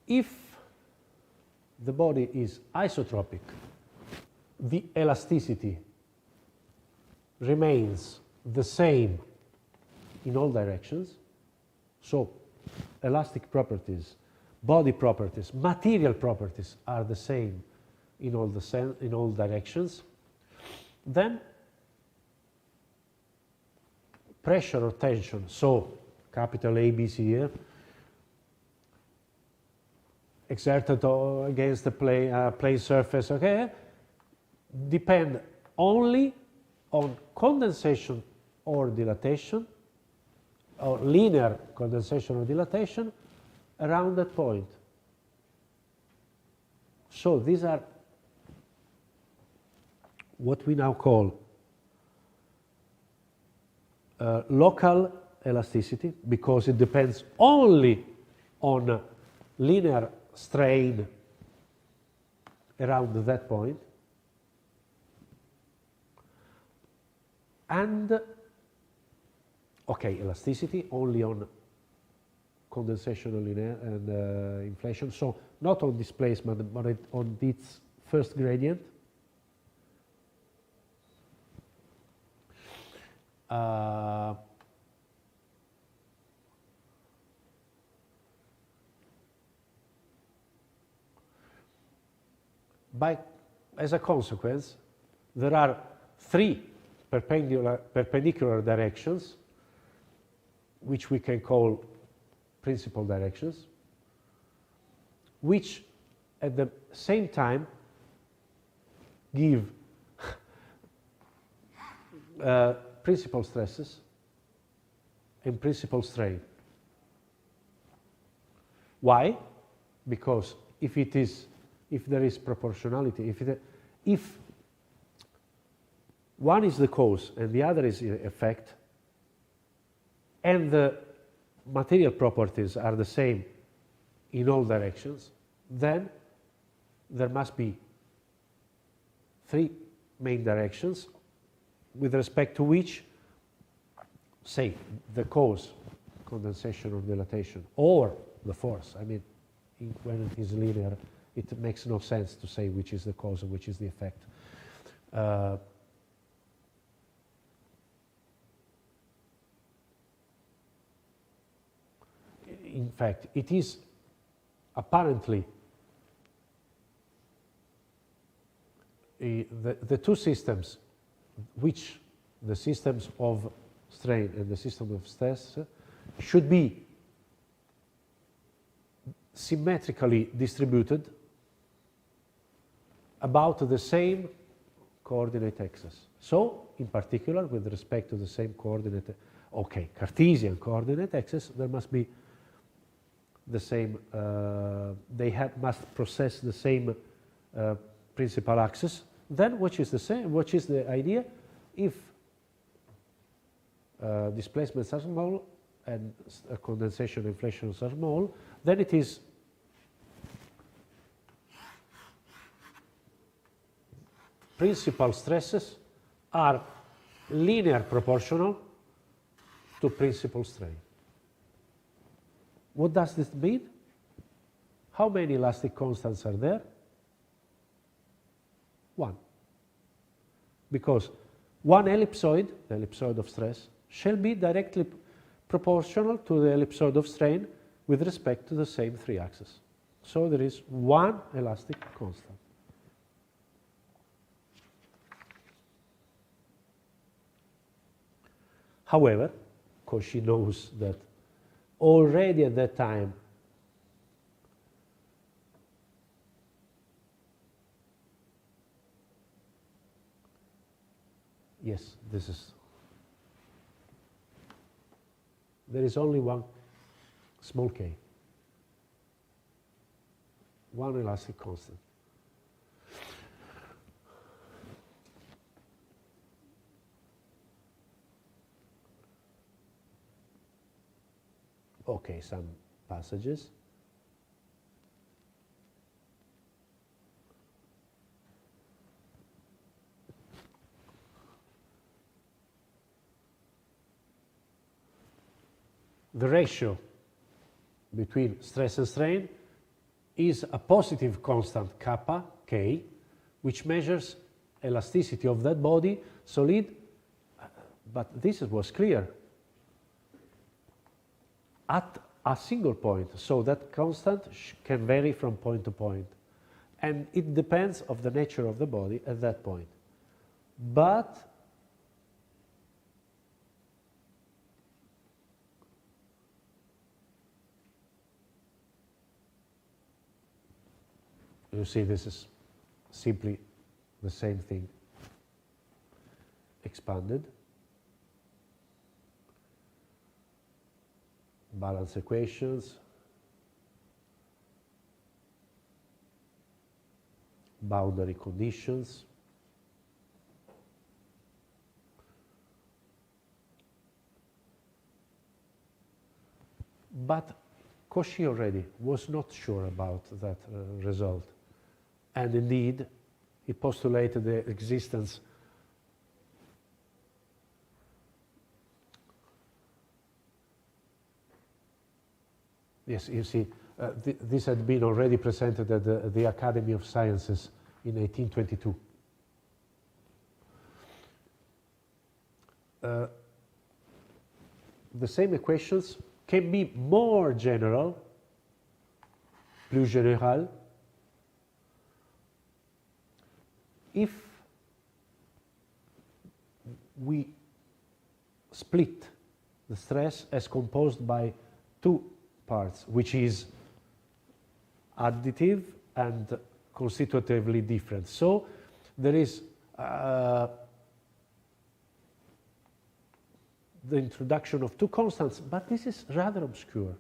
If the body is isotropic, the elasticity remains the same in all directions. So elastic properties, body properties, material properties are the same in all directions. Then pressure or tension, so capital A, B, C, F, exerted against the plane surface, okay, depend only on condensation or dilatation, or linear condensation or dilatation around that point. So these are what we now call local elasticity, because it depends only on linear strain around that point, and elasticity only on condensation and linear and inflation, so not on displacement but on its first gradient. As a consequence, there are three perpendicular directions, which we can call principal directions, which at the same time give principal stresses and principal strain. Why? Because if there is proportionality, if one is the cause and the other is the effect, and the material properties are the same in all directions, then there must be three main directions with respect to which, say, the cause, condensation or dilatation, or the force. I mean, when it is linear, it makes no sense to say which is the cause and which is the effect. In fact, it is apparently the two systems, which the systems of strain and the system of stress should be symmetrically distributed about the same coordinate axis. So, in particular, with respect to the same coordinate, Cartesian coordinate axis, there must be the same, must possess the same principal axis. Then, which is the idea? If displacements are small and condensation and inflations are small, then it is principal stresses are linear proportional to principal strain. What does this mean? How many elastic constants are there? One. Because one ellipsoid, the ellipsoid of stress, shall be directly proportional to the ellipsoid of strain with respect to the same three axes. So there is one elastic constant. However, Cauchy knows that already at that time yes, there is only one small k, one elastic constant. Okay, some passages. The ratio between stress and strain is a positive constant kappa, k, which measures elasticity of that body solid, but this was clear at a single point, so that constant can vary from point to point, and it depends of the nature of the body at that point. But you see, this is simply the same thing expanded. Balance equations, boundary conditions, But Cauchy already was not sure about that result. And indeed, he postulated the existence Yes, you see, this had been already presented at the Academy of Sciences in 1822. The same equations can be more general, plus général, if we split the stress as composed by two parts, which is additive and constitutively different. So there is the introduction of two constants, but this is rather obscure.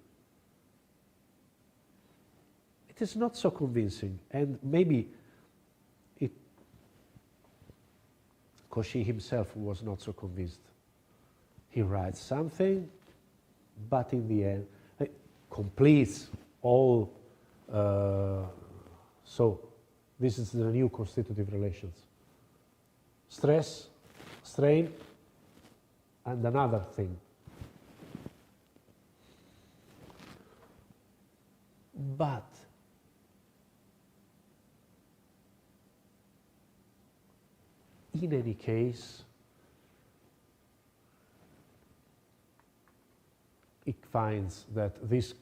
It is not so convincing, and maybe Cauchy himself was not so convinced. He writes something, but in the end, completes all. So this is the new constitutive relations. Stress, strain, and another thing. But in any case, it finds that this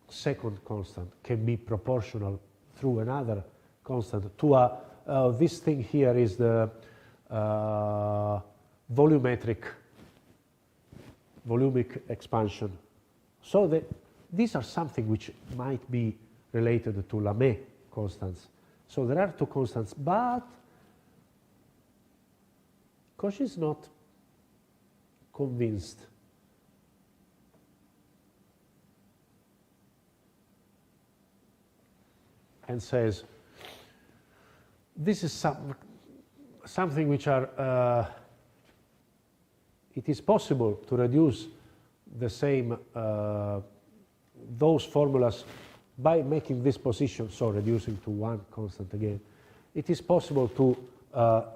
second constant can be proportional through another constant to a, this thing here is the volumic expansion. So these are something which might be related to Lamé constants. So there are two constants, but Cauchy is not convinced. And says, this is something which are, it is possible to reduce the same, those formulas by making this position, so reducing to one constant again. It is possible to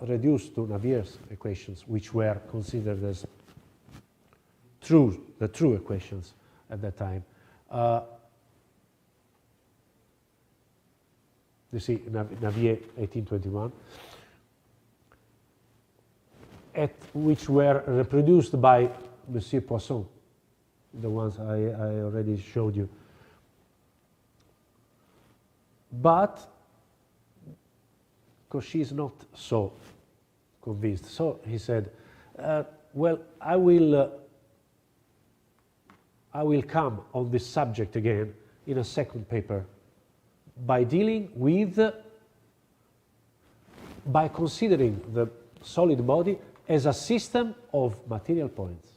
reduce to Navier's equations, which were considered as the true equations at that time. You see, Navier, 1821, which were reproduced by Monsieur Poisson, the ones I already showed you. But Cauchy is not so convinced. So he said, well, I will come on this subject again in a second paper by dealing with, by considering the solid body as a system of material points.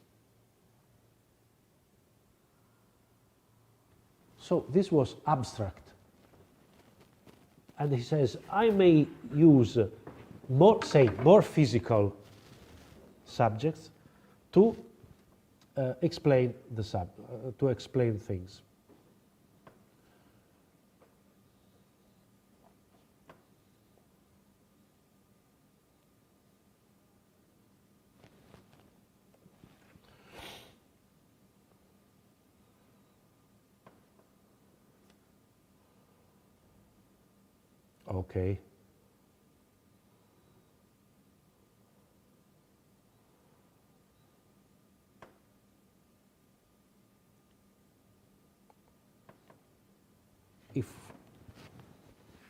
So this was abstract. And he says, I may use more physical subjects to explain to explain things. Okay.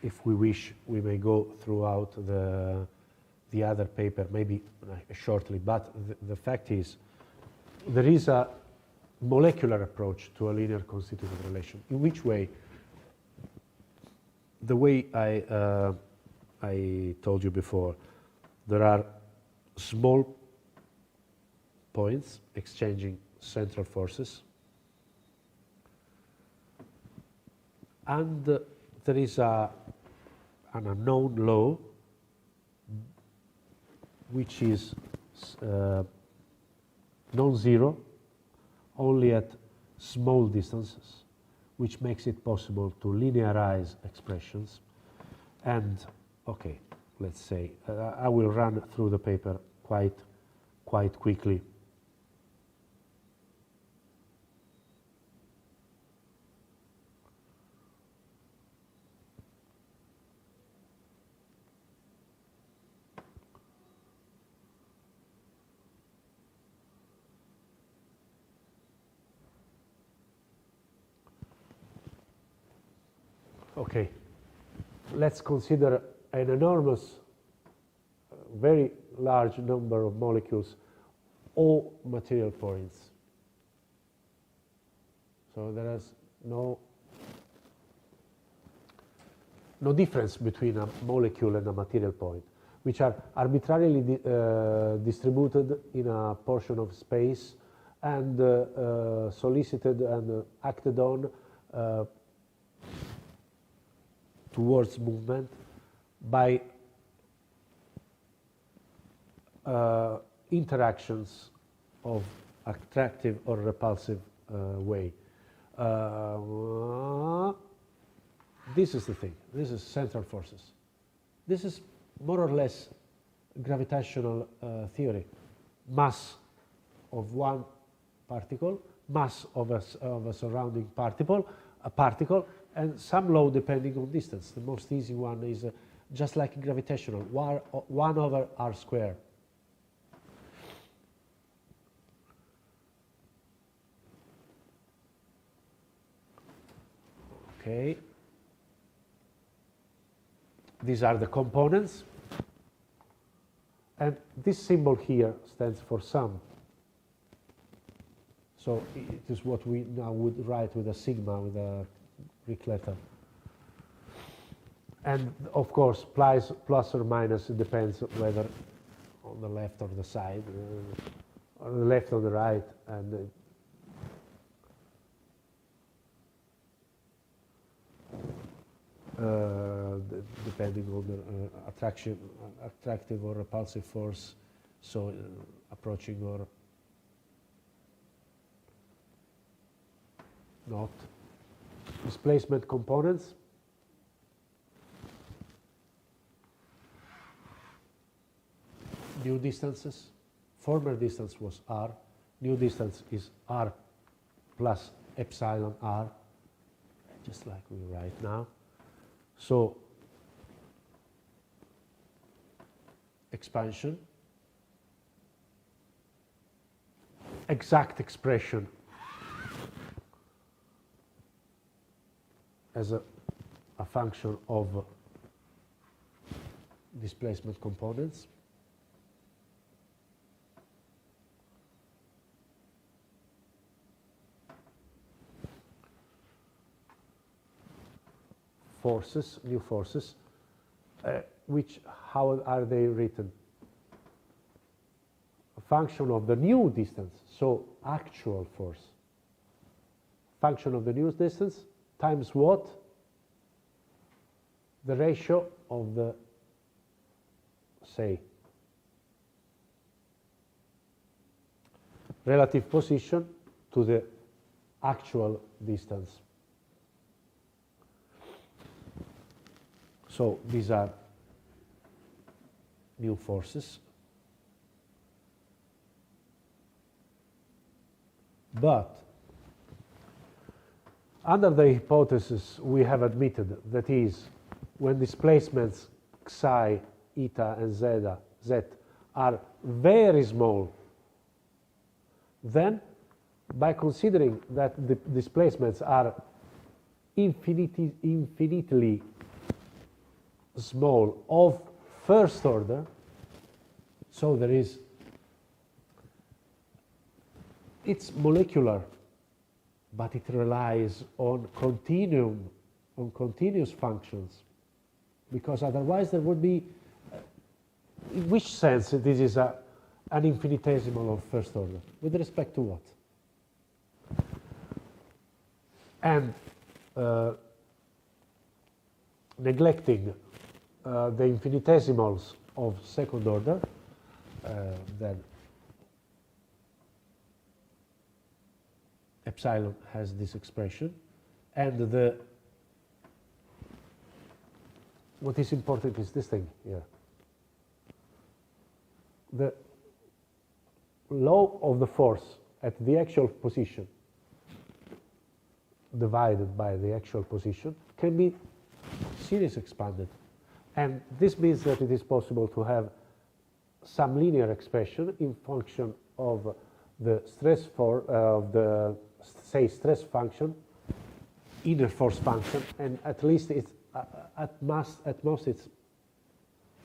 If we wish, we may go throughout the other paper, maybe shortly, but the fact is, there is a molecular approach to a linear constitutive relation. In which way? The way I told you before, there are small points exchanging central forces, and there is an unknown law which is non-zero only at small distances. which makes it possible to linearize expressions. And, okay, let's say, I will run through the paper quite quickly. Okay, let's consider an enormous, very large number of molecules, all material points. So there is no difference between a molecule and a material point, which are arbitrarily distributed in a portion of space and solicited and acted on towards movement by interactions of attractive or repulsive way. This is the thing. This is central forces. This is more or less gravitational theory. Mass of one particle, mass of a surrounding particle, and some law depending on distance. The most easy one is just like gravitational, 1 over r squared. Okay. These are the components. And this symbol here stands for sum. So it is what we now would write with a sigma, with a Greek letter. And of course, plus or minus, it depends whether on the left or the side, on the left or the right, and depending on the attractive or repulsive force, so approaching or not. Displacement components. New distances. Former distance was r. New distance is r plus epsilon r, just like we write now. So expansion, exact expression as a function of displacement components. Forces, new forces, how are they written? A function of the new distance, so actual force. Function of the new distance times what? The ratio of the, say, relative position to the actual distance. So these are new forces. But under the hypothesis we have admitted, that is, when displacements psi, eta, and z are very small, then by considering that the displacements are infinitely small of first order, so there is, it's molecular, but it relies on continuous functions, because otherwise there would be, in which sense this is an infinitesimal of first order? With respect to what? And neglecting the infinitesimals of second order, then epsilon has this expression, And what is important is this thing here. The law of the force at the actual position divided by the actual position can be series expanded. And this means that it is possible to have some linear expression in function of the stress of the, say, stress function, inner force function, and at least it's at most it's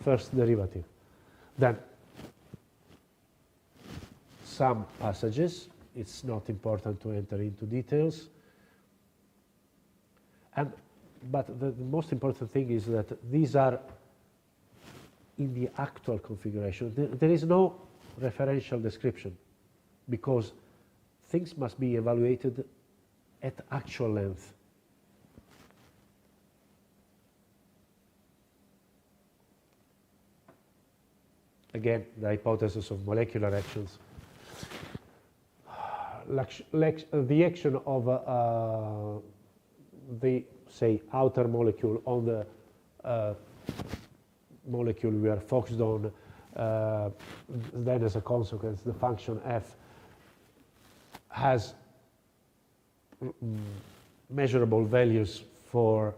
first derivative. Then some passages, it's not important to enter into details. But the most important thing is that these are in the actual configuration. There is no referential description because things must be evaluated at actual length. Again, the hypothesis of molecular actions. The action of the, say, outer molecule on the molecule we are focused on, then as a consequence, the function f has measurable values for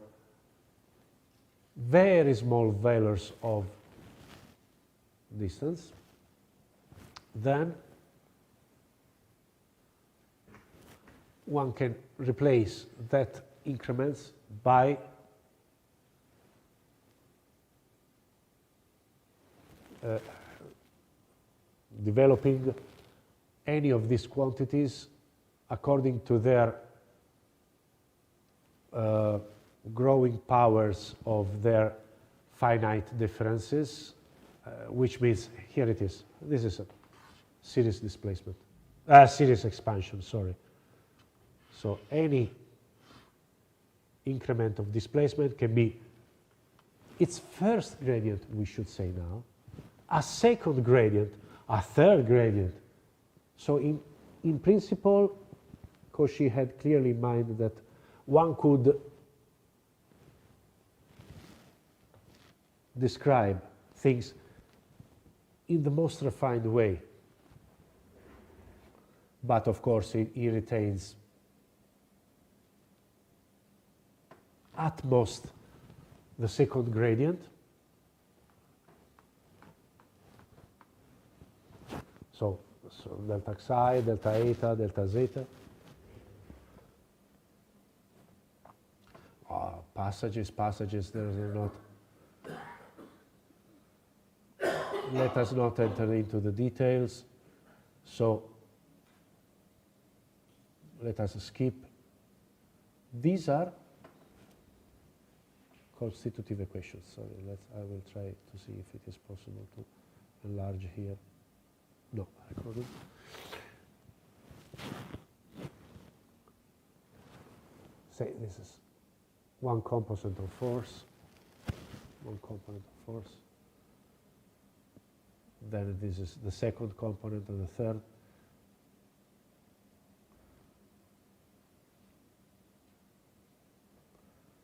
very small values of distance. Then one can replace that increments by developing any of these quantities according to their growing powers of their finite differences, which means, here it is, this is a series displacement, series expansion, sorry. So any increment of displacement can be its first gradient, we should say now, a second gradient, a third gradient. So in principle, Cauchy had clearly in mind that one could describe things in the most refined way. But of course, he retains at most the second gradient. So delta xi, delta eta, delta zeta. Passages, there is not. Let us not enter into the details. So let us skip. These are constitutive equations. Sorry, I will try to see if it is possible to enlarge here. No, I couldn't. Say this is one component of force, then this is the second component and the third.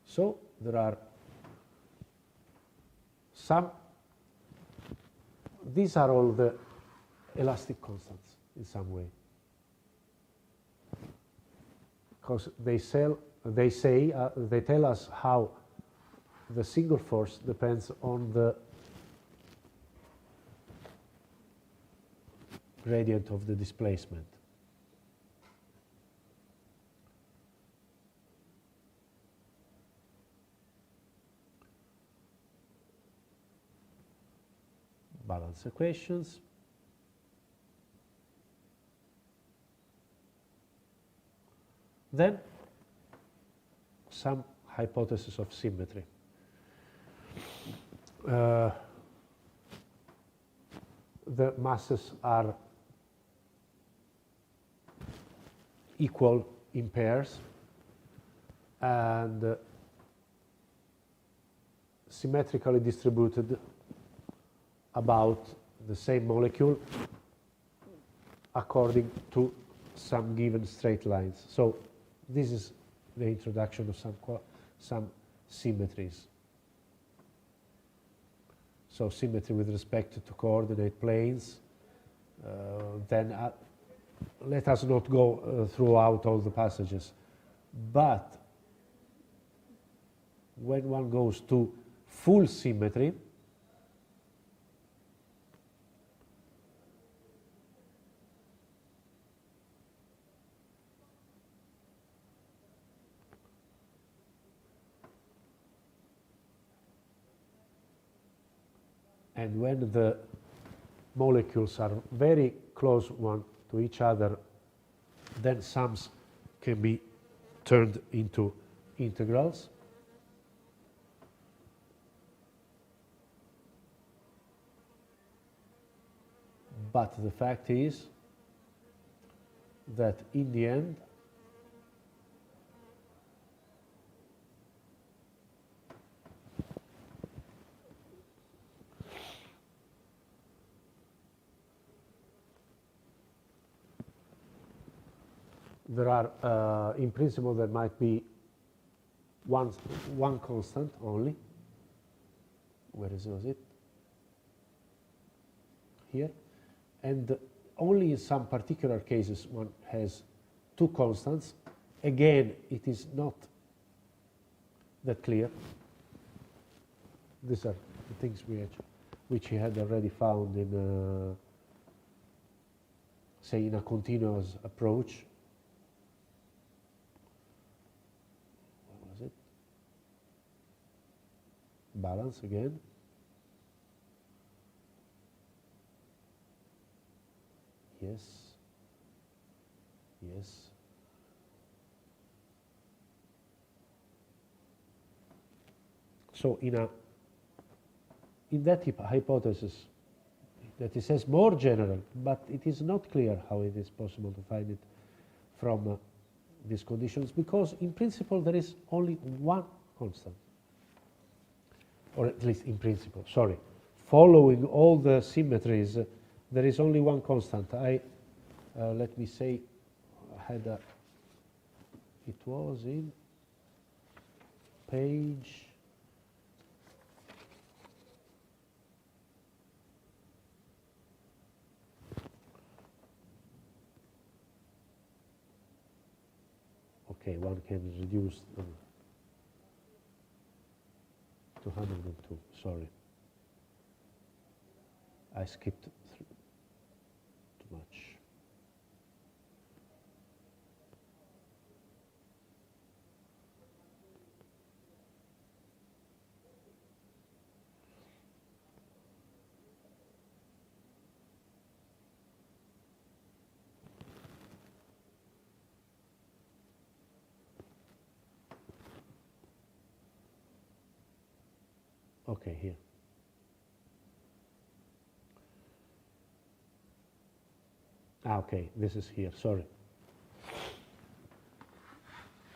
So there are some, these are all the elastic constants in some way. Because they tell us how the single force depends on the gradient of the displacement. Balance equations. Then some hypothesis of symmetry. The masses are equal in pairs and symmetrically distributed about the same molecule according to some given straight lines. So this is the introduction of some symmetries. So symmetry with respect to coordinate planes. Then let us not go throughout all the passages. But when one goes to full symmetry, and when the molecules are very close one to each other, then sums can be turned into integrals. But the fact is that in the end, there are, in principle, there might be one constant only. Where was it? Here. And only in some particular cases one has two constants. Again, it is not that clear. These are the things which he had already found in, say, in a continuous approach. What was it? Balance again. Yes. Yes. So in that hypothesis that it says more general, but it is not clear how it is possible to find it from these conditions, because in principle there is only one constant, or at least in principle, sorry. Following all the symmetries, there is only one constant. Let me say, it was in page okay, one can reduce to 102, sorry. I skipped too much. Okay, here. Okay, this is here, sorry.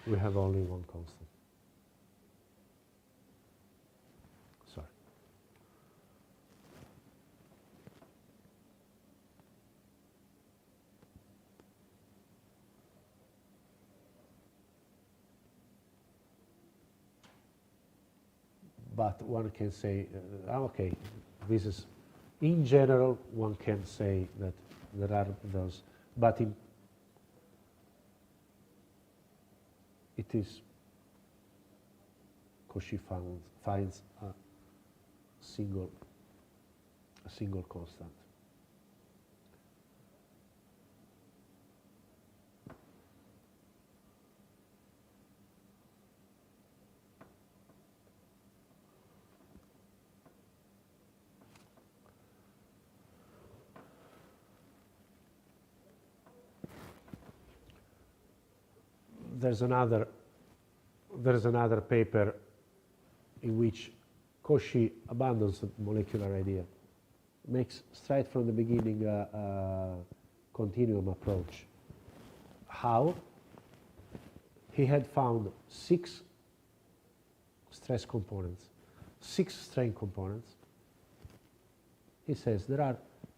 We have only one constant. Sorry. But one can say, okay, this is, in general, one can say that there are those, but it is, Cauchy finds a single constant. There's another paper in which Cauchy abandons the molecular idea, makes straight from the beginning a continuum approach. How? He had found 6 stress components, 6 strain components. He says there are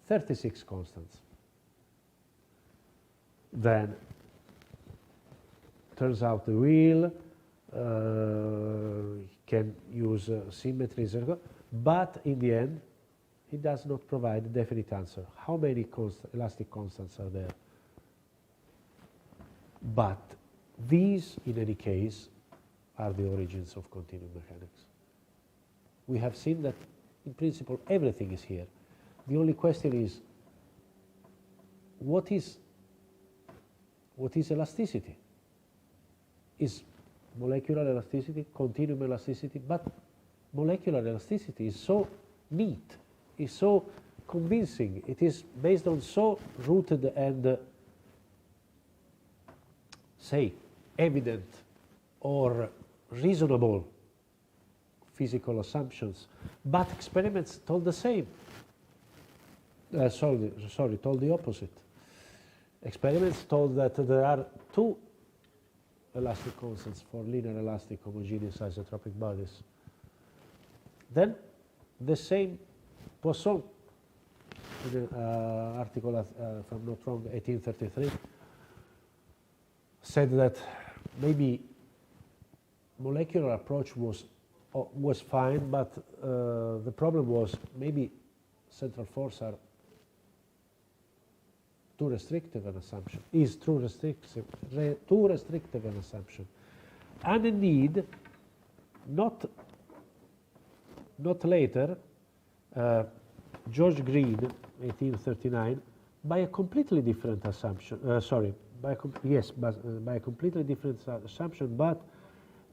36 constants. Then turns out the wheel, can use symmetries, but in the end, it does not provide a definite answer. How many elastic constants are there? But these, in any case, are the origins of continuum mechanics. We have seen that, in principle, everything is here. The only question is, what is elasticity? Is molecular elasticity, continuum elasticity, but molecular elasticity is so neat, is so convincing, it is based on so rooted and, say, evident or reasonable physical assumptions, but experiments told the same. Told the opposite. Experiments told that there are two elastic constants for linear elastic homogeneous isotropic bodies. Then the same Poisson, in an article, if I'm not wrong, 1833, said that maybe molecular approach was fine, but the problem was maybe central force are too restrictive an assumption, is too restrictive an assumption. And indeed, not later, George Green, 1839, by a completely different assumption, by a completely different assumption, but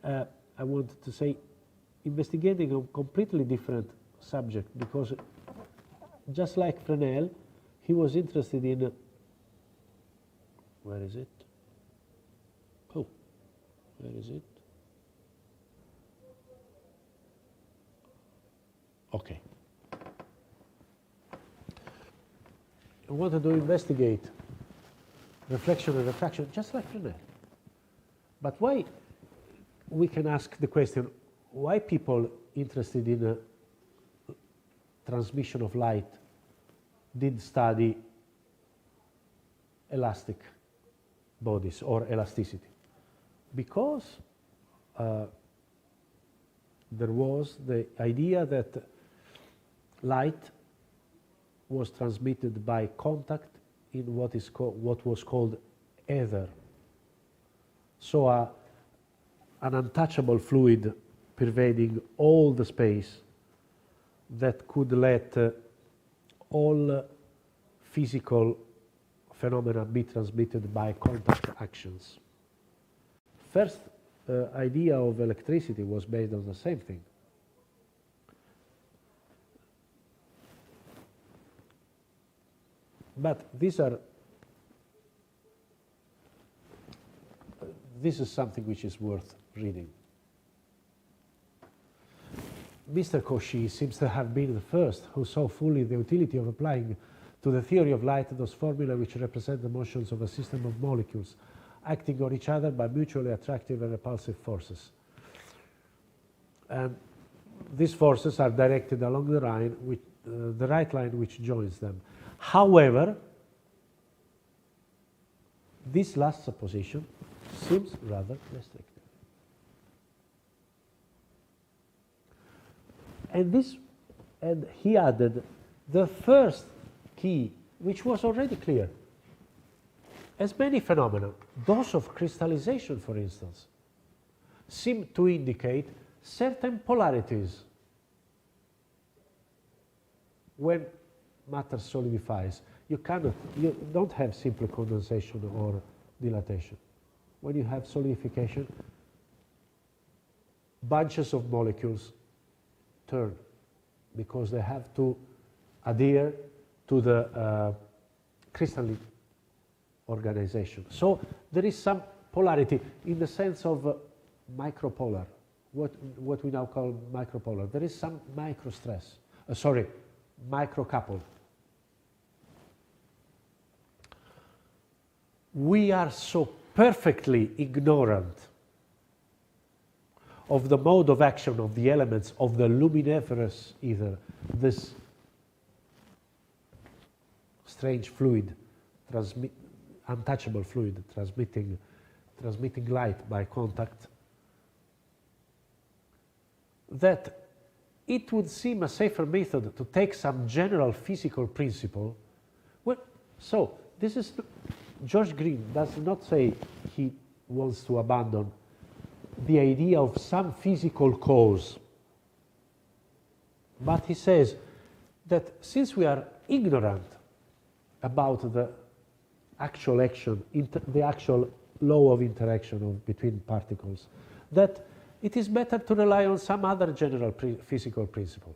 I wanted to say investigating a completely different subject, because just like Fresnel, he was interested in, where is it? Oh, where is it? Okay. I wanted to investigate reflection and refraction just like Fresnel. But why, we can ask the question, why people interested in transmission of light did study elastic bodies or elasticity? Because there was the idea that light was transmitted by contact in what was called ether. So an untouchable fluid pervading all the space that could let all physical phenomena be transmitted by contact actions. First idea of electricity was based on the same thing. But this is something which is worth reading. Mr. Cauchy seems to have been the first who saw fully the utility of applying to the theory of light those formulae which represent the motions of a system of molecules acting on each other by mutually attractive and repulsive forces. And these forces are directed along the right line which joins them. However, this last supposition seems rather restrictive. And he added the first key, which was already clear. As many phenomena, those of crystallization, for instance, seem to indicate certain polarities when matter solidifies. You don't have simple condensation or dilatation. When you have solidification, bunches of molecules turn because they have to adhere to the crystalline organization. So there is some polarity in the sense of micropolar, what we now call micropolar. There is some microcouple. We are so perfectly ignorant of the mode of action of the elements of the luminiferous ether, this strange fluid, untouchable fluid transmitting transmitting light by contact, that it would seem a safer method to take some general physical principle. Well, so this is, George Green does not say he wants to abandon the idea of some physical cause, but he says that since we are ignorant about the actual action, the actual law of interaction between particles, that it is better to rely on some other general physical principle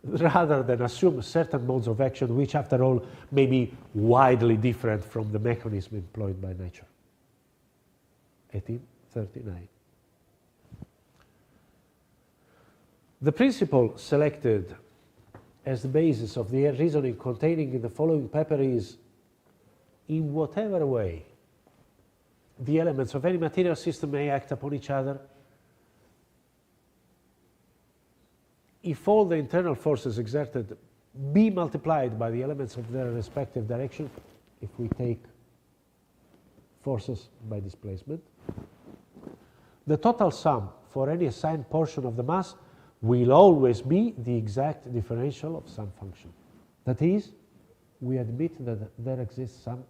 rather than assume certain modes of action which, after all, may be widely different from the mechanism employed by nature. 1839. The principle selected as the basis of the reasoning containing in the following paper is, in whatever way the elements of any material system may act upon each other, if all the internal forces exerted be multiplied by the elements of their respective direction, if we take forces by displacement, the total sum for any assigned portion of the mass will always be the exact differential of some function. That is, we admit that there exists some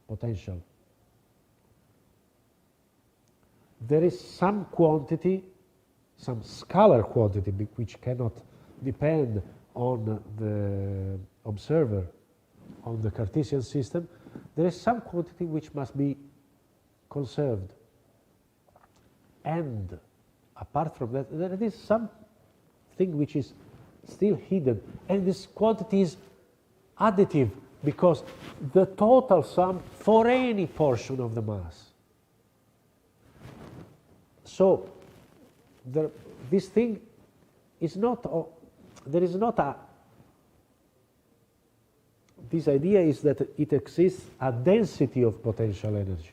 potential. There is some quantity, some scalar quantity, which cannot depend on the observer, on the Cartesian system. There is some quantity which must be conserved. And apart from that, there is something which is still hidden. And this quantity is additive because the total sum for any portion of the mass. So this thing is not, there is not a, this idea is that it exists a density of potential energy.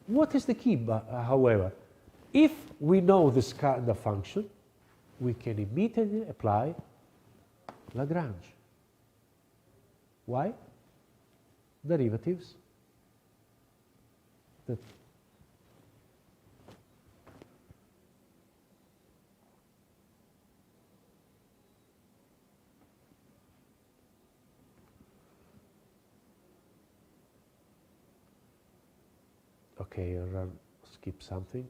What is the key, however? If we know this kind of function, we can immediately apply Lagrange. Why? Derivatives that okay, I'll skip something.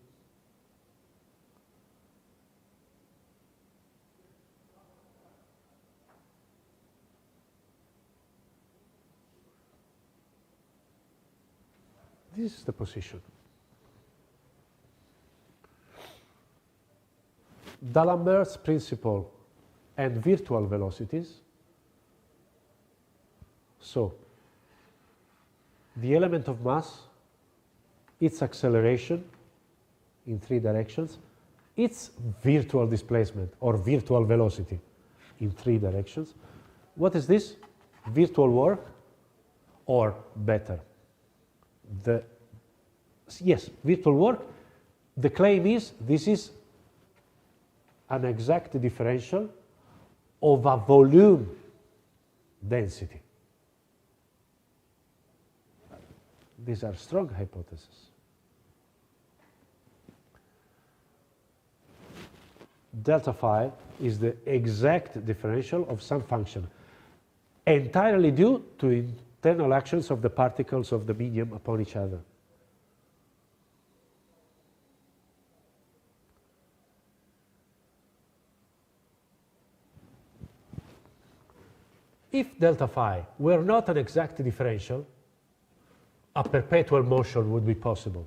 This is the position. D'Alembert's principle and virtual velocities. So, the element of mass, its acceleration in three directions, its virtual displacement or virtual velocity in three directions. What is this? Virtual work, or better, yes, virtual work. The claim is this is an exact differential of a volume density. These are strong hypotheses. Delta phi is the exact differential of some function, entirely due to internal actions of the particles of the medium upon each other. If delta phi were not an exact differential, a perpetual motion would be possible.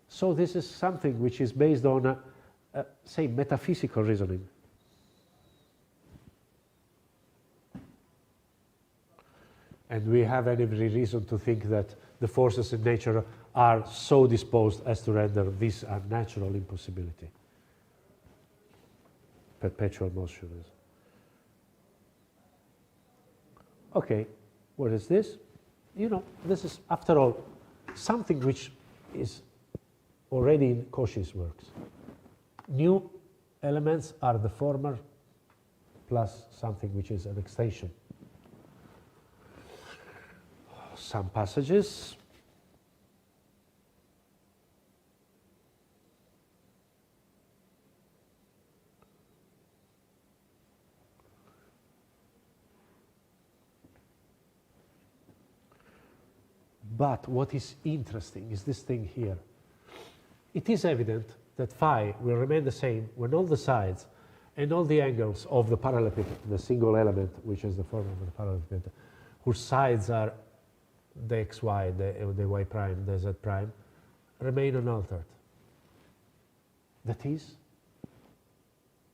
So this is something which is based on, say, metaphysical reasoning. And we have every reason to think that the forces in nature are so disposed as to render this a natural impossibility. Perpetual motion is. Okay, what is this? You know, this is, after all, something which is already in Cauchy's works. New elements are the former plus something which is an extension. Some passages. But what is interesting is this thing here. It is evident that phi will remain the same when all the sides and all the angles of the parallelepiped, the single element, which is the form of the parallelepiped, whose sides are the xy, the y prime, the z prime, remain unaltered. That is,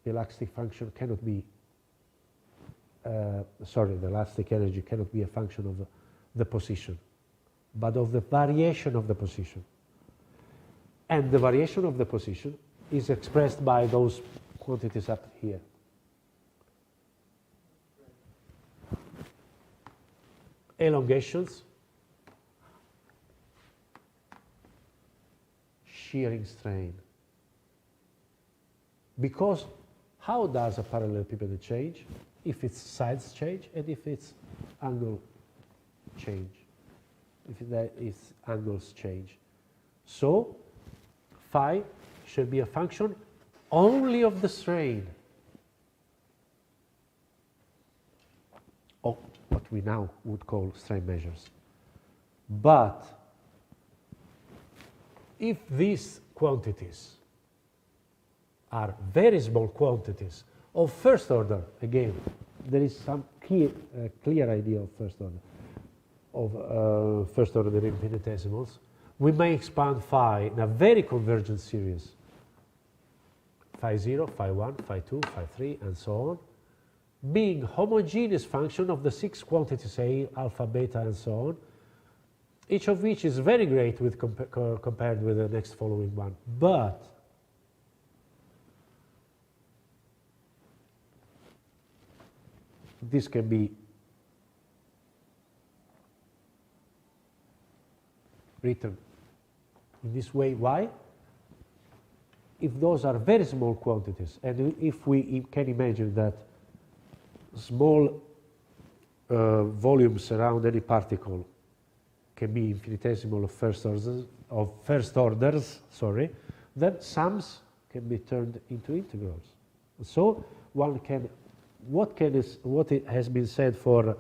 the elastic function cannot be, the elastic energy cannot be a function of the position, but of the variation of the position. And the variation of the position is expressed by those quantities up here. Elongations, shearing strain. Because how does a parallelepiped change? If its sides change and if its angle change, if its angles change. So phi should be a function only of the strain, of what we now would call strain measures. But if these quantities are very small quantities of first order, again, there is some clear idea of first order, of first order infinitesimals, we may expand phi in a very convergent series, phi 0, phi 1, phi 2, phi 3, and so on, being homogeneous function of the 6 quantities A, alpha, beta, and so on, each of which is very great with compared with the next following one. But this can be written in this way. Why? If those are very small quantities, and if we can imagine that small volumes around any particle can be infinitesimal of first orders, then sums can be turned into integrals. So one can, what has been said for,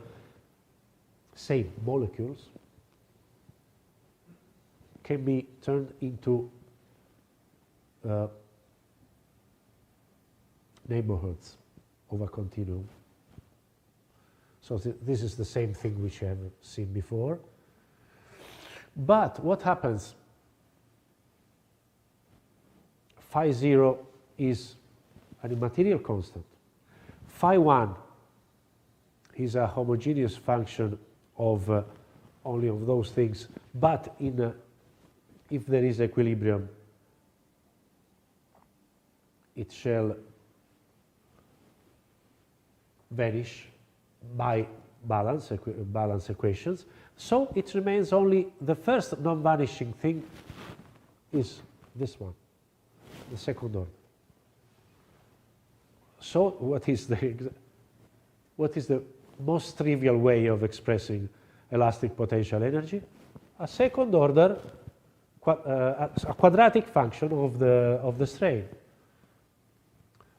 say, molecules can be turned into neighborhoods of a continuum. So this is the same thing which I have seen before. But what happens? Phi 0 is an immaterial constant. Phi 1 is a homogeneous function of only of those things, but if there is equilibrium, it shall vanish by balance equations. So it remains only the first non-vanishing thing is this one, the second order. So what is the most trivial way of expressing elastic potential energy? A second order, a quadratic function of the strain.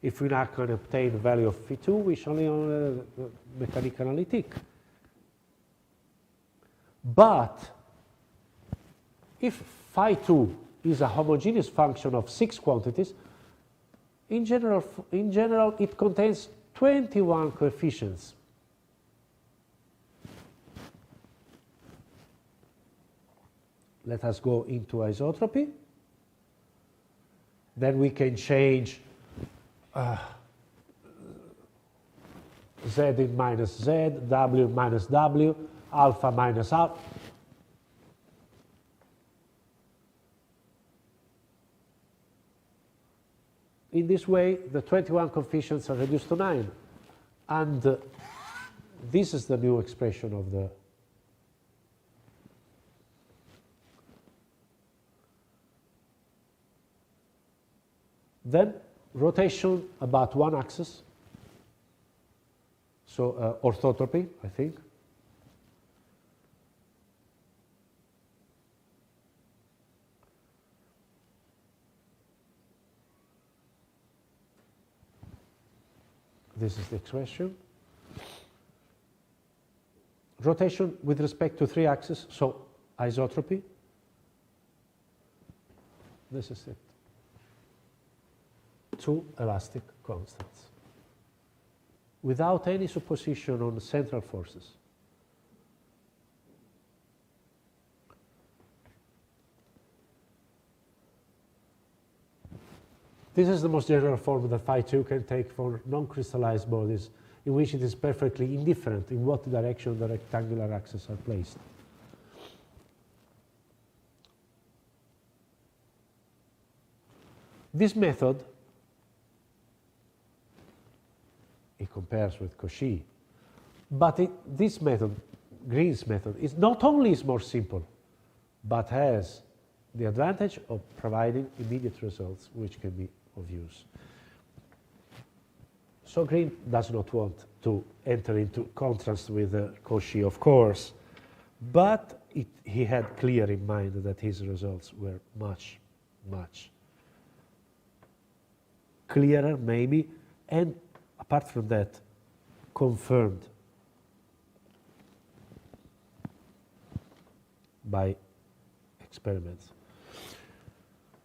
If we now can obtain the value of phi 2, we shall only mechanical analytic. But if phi 2 is a homogeneous function of 6 quantities, in general it contains 21 coefficients. Let us go into isotropy. Then we can change Z in minus Z, W minus W, alpha minus alpha. In this way, the 21 coefficients are reduced to 9. And this is the new expression of the then rotation about one axis So orthotropy, I think. This is the expression. Rotation with respect to 3 axes, so isotropy. This is it. 2 elastic constants. Without any supposition on central forces. This is the most general form that phi2 can take for non-crystallized bodies, in which it is perfectly indifferent in what direction the rectangular axes are placed. This method, it compares with Cauchy, but this method, Green's method, is not only is more simple, but has the advantage of providing immediate results which can be of use. So Green does not want to enter into contrast with Cauchy, of course, but he had clear in mind that his results were much, much clearer, maybe, and apart from that, confirmed by experiments.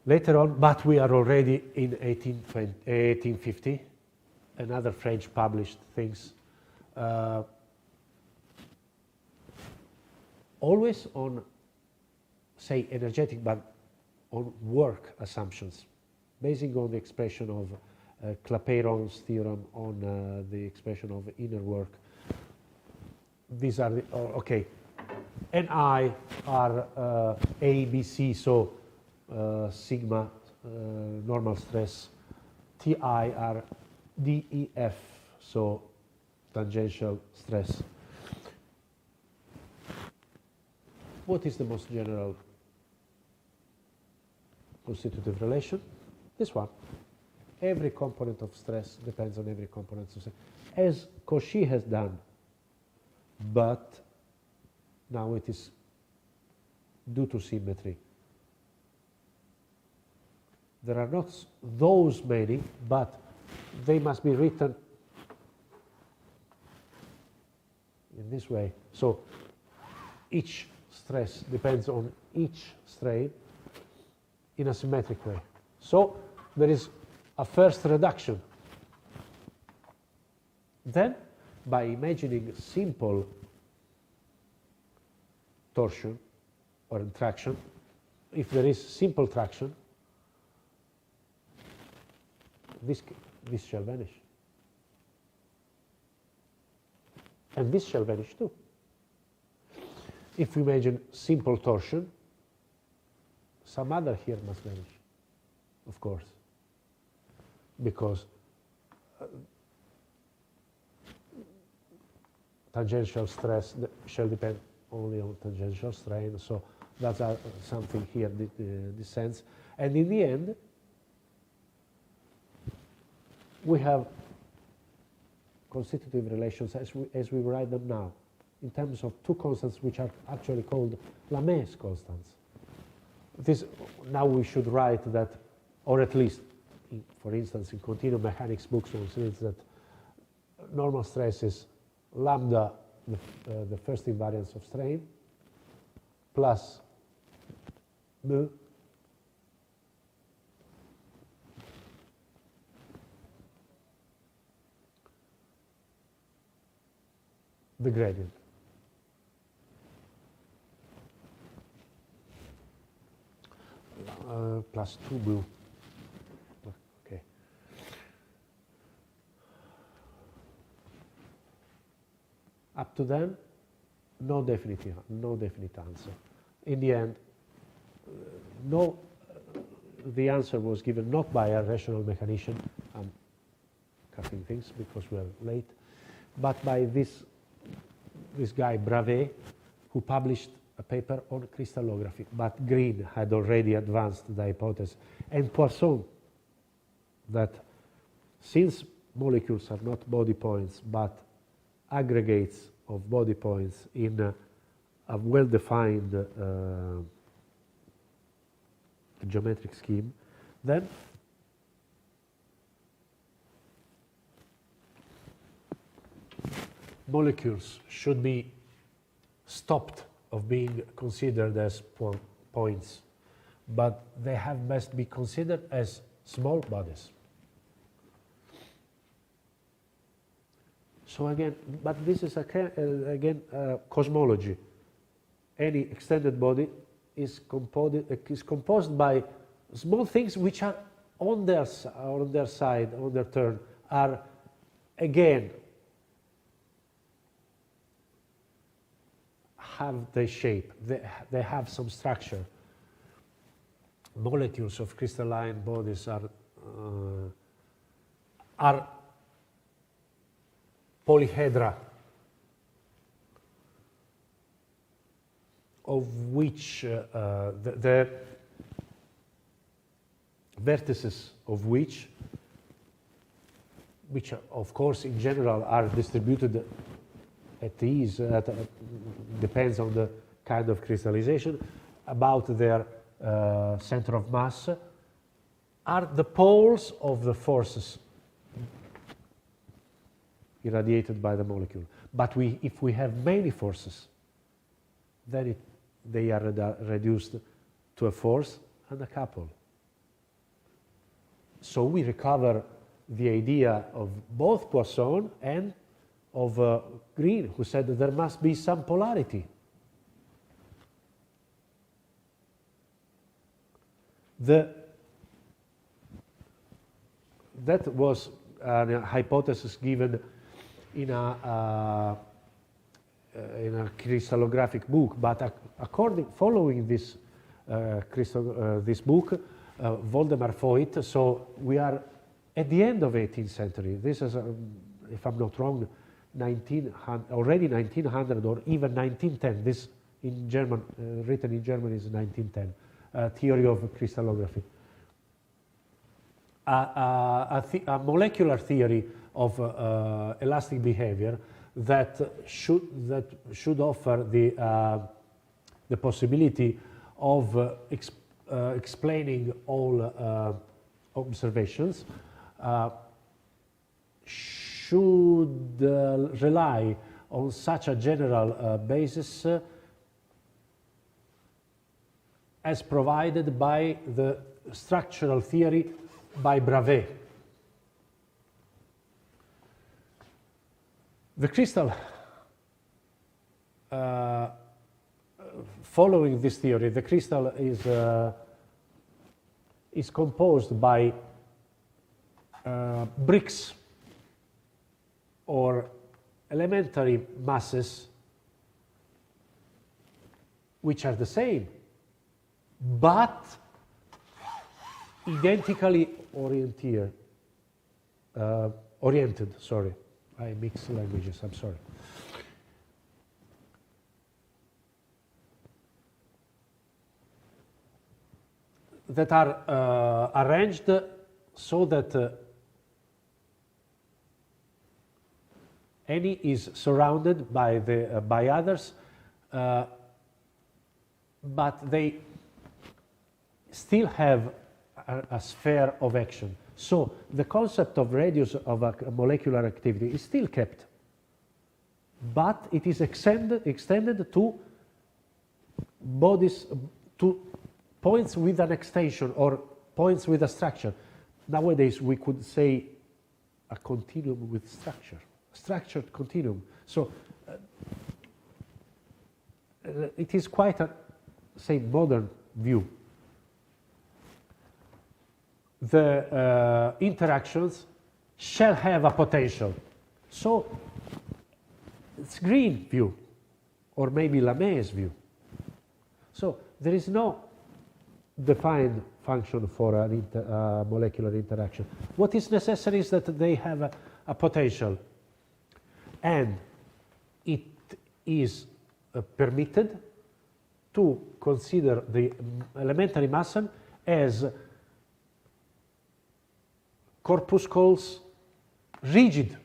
Later on, but we are already in 1850, another French published things, always on, say, energetic, but on work assumptions, basing on the expression of Clapeyron's theorem on the expression of inner work. These are the, okay, Ni are A, B, C, so sigma normal stress. Ti are D, E, F, so tangential stress. What is the most general constitutive relation? This one. Every component of stress depends on every component of stress, as Cauchy has done, but now it is due to symmetry. There are not those many, but they must be written in this way. So each stress depends on each strain in a symmetric way. So there is a first reduction. Then, by imagining simple torsion or traction, if there is simple traction, this shall vanish. And this shall vanish too. If we imagine simple torsion, some other here must vanish, of course, because tangential stress shall depend only on tangential strain, so that's something here descends. And in the end, we have constitutive relations as we write them now, in terms of two constants which are actually called Lamè's constants. Now we should write that, or at least, for instance, in continuum mechanics books, one sees that normal stress is lambda, the first invariance of strain, plus mu the gradient. Plus 2 mu. Okay. Up to then, no definite answer. In the end, the answer was given not by a rational mechanician. I'm cutting things because we're late, but by this guy Bravais, who published a paper on crystallography. But Green had already advanced the hypothesis, and Poisson, that since molecules are not body points but aggregates of body points in a well-defined geometric scheme, then molecules should be stopped of being considered as points, but they have best be considered as small bodies. So again, but this is again cosmology. Any extended body is composed by small things which are on their side, on their turn, are again have the shape. They have some structure. Molecules of crystalline bodies are polyhedra, of which the vertices of which of course in general are distributed at ease, depends on the kind of crystallization, about their center of mass, are the poles of the forces irradiated by the molecule. But if we have many forces, then they are reduced to a force and a couple. So we recover the idea of both Poisson and of Green, who said that there must be some polarity. That was a hypothesis given in a crystallographic book, but following this this book, Woldemar Voigt, so we are at the end of 18th century. This is, if I'm not wrong, already 1900 or even 1910. This in German, written in German, is 1910. Theory of crystallography. A molecular theory of elastic behavior that should offer the possibility of explaining all observations should rely on such a general basis as provided by the structural theory by Bravais. The crystal, following this theory, the crystal is composed by bricks or elementary masses which are the same, but identically oriented. Sorry, I mix languages. I'm sorry. That are arranged so that any is surrounded by others, but they still have a sphere of action. So the concept of radius of a molecular activity is still kept, but it is extended to bodies, to points with an extension or points with a structure. Nowadays we could say a continuum with structure, structured continuum. So it is quite a, say, modern view. The interactions shall have a potential. So it's Green view, or maybe Lamè's view. So there is no defined function for a molecular interaction. What is necessary is that they have a potential, and it is permitted to consider the elementary mass as corpuscles, rigid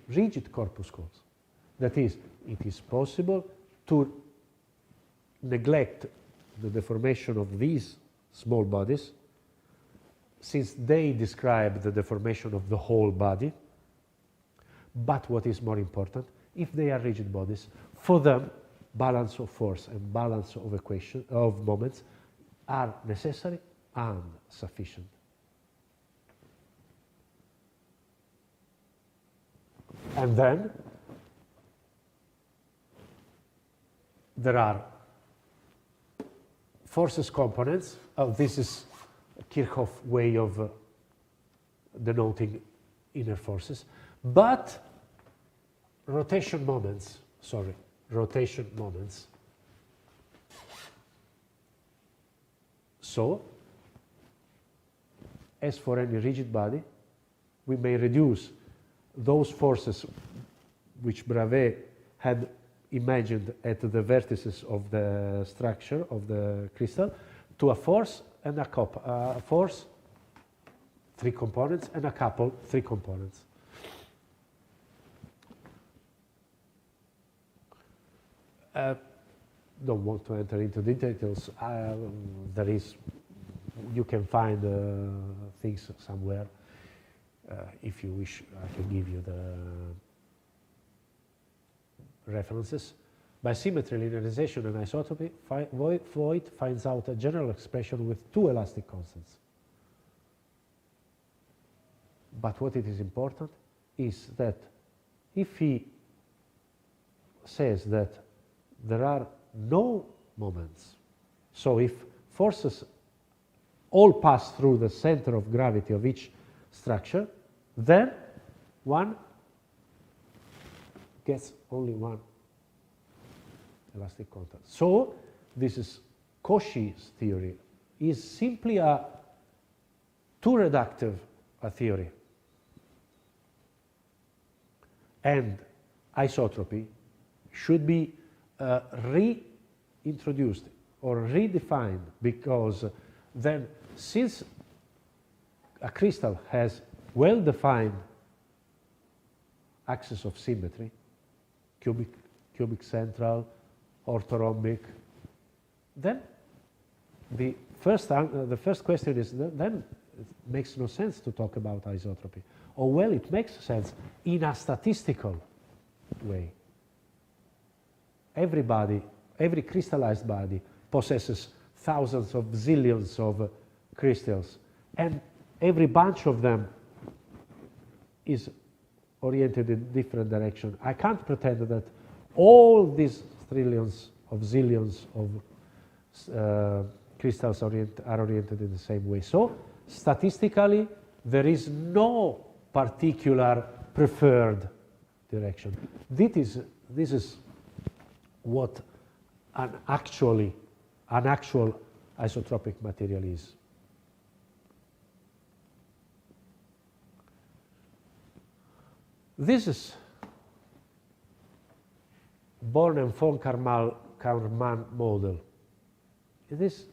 corpuscles. That is, it is possible to neglect the deformation of these small bodies, since they describe the deformation of the whole body. But what is more important, if they are rigid bodies, for them, balance of force and balance of equation of moments are necessary and sufficient. And then there are forces components. This is Kirchhoff's way of denoting inner forces. But rotation moments. So, as for any rigid body, we may reduce those forces which Bravais had imagined at the vertices of the structure of the crystal to a force and a couple, force, 3 components, and a couple, 3 components. Don't want to enter into details. You can find things somewhere. If you wish, I can give you the references. By symmetry, linearization, and isotropy, Voigt finds out a general expression with 2 elastic constants. But what it is important is that if he says that there are no moments, so if forces all pass through the center of gravity of each structure, then one gets only 1 elastic constant. So this is Cauchy's theory, is simply a too reductive a theory. And isotropy should be reintroduced or redefined, because then, since a crystal has well-defined axis of symmetry, cubic central, orthorhombic, then the first question is, then it makes no sense to talk about isotropy. Or, well, it makes sense in a statistical way. Every crystallized body possesses thousands of zillions of crystals, and every bunch of them is oriented in different direction. I can't pretend that all these trillions of zillions of crystals are oriented in the same way. So, statistically, there is no particular preferred direction. This is what an actual isotropic material is. This is Born and von Karman model. It is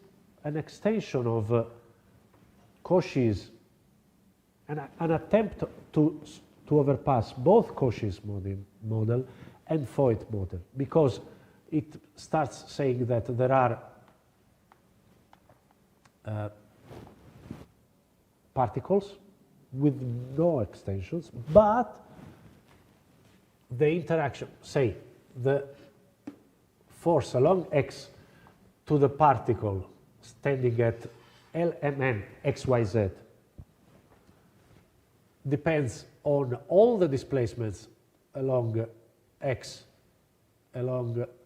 an extension of Cauchy's, an attempt to overpass both Cauchy's model and Voigt model, because it starts saying that there are particles with no extensions, but the interaction, say, the force along x to the particle standing at LMN xyz depends on all the displacements along x,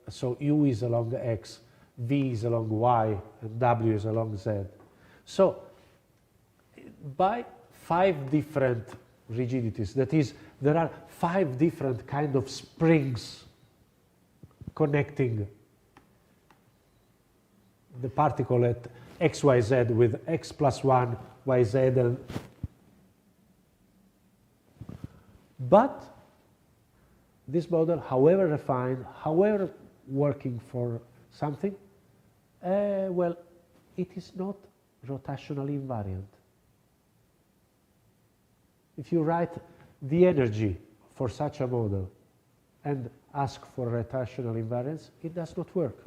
so u is along x, v is along y, and w is along z. So by 5 different rigidities, that is, there are 5 different kind of springs connecting the particle at xyz with x plus 1 yz, and but this model, however refined, however working for something, well, it is not rotationally invariant. If you write the energy for such a model and ask for rotational invariance, it does not work.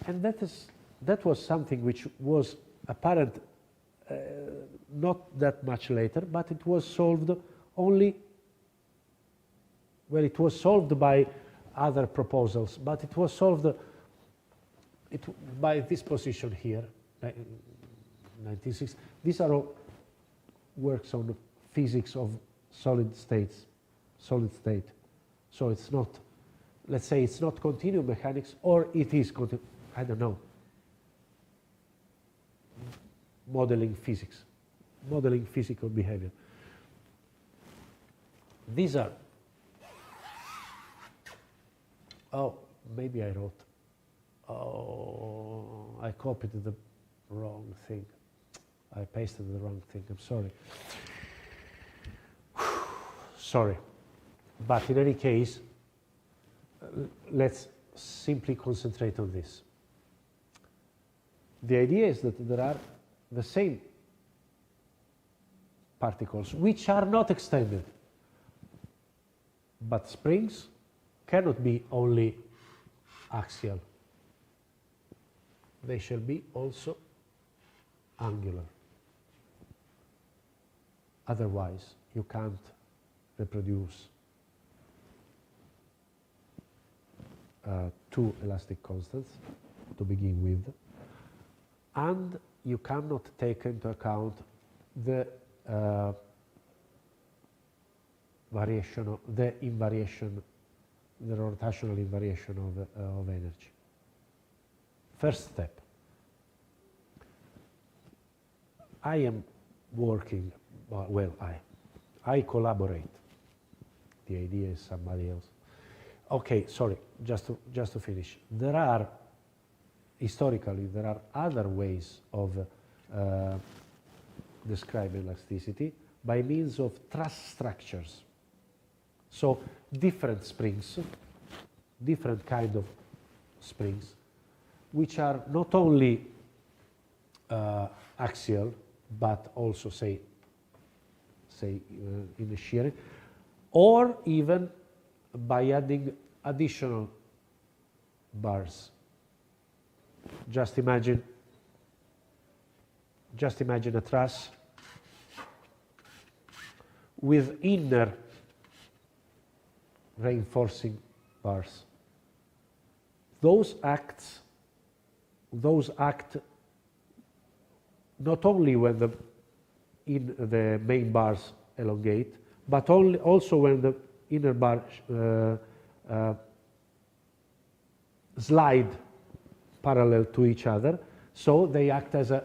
And that was something which was apparent not that much later, but it was solved only, well, it was solved by other proposals, but it was solved by this position here, 1960. These are all works on the physics of solid state. So it's not, let's say it's not continuum mechanics, or it is, I don't know, modeling physics, modeling physical behavior. These are, oh, maybe I wrote, oh, I copied the wrong thing. I pasted the wrong thing, I'm sorry. Sorry. But in any case, let's simply concentrate on this. The idea is that there are the same particles which are not extended. But springs cannot be only axial. They shall be also angular. Otherwise, you can't reproduce two elastic constants to begin with, and you cannot take into account the variation of the invariation, the rotational invariation of energy. First step. I am working, well, I collaborate. The idea is somebody else. Okay, sorry, just to finish. There are, historically, there are other ways of describing elasticity by means of truss structures. So different springs, different kind of springs, which are not only axial, but also, say in the shearing, or even by adding additional bars. Just imagine a truss with inner reinforcing bars. Those act not only when the main bars elongate, but also when the inner bar slide parallel to each other, so they act as a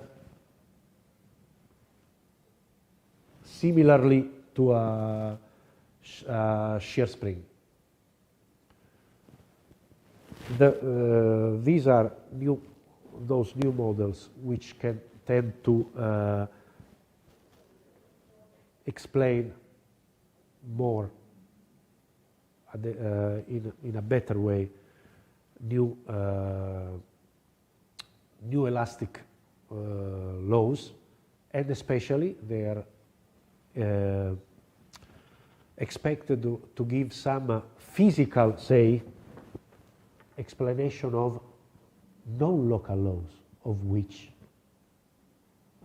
similarly to a shear spring. These are those new models which can tend to explain more in a better way new elastic laws, and especially they are expected to give some physical, say, explanation of non-local laws, of which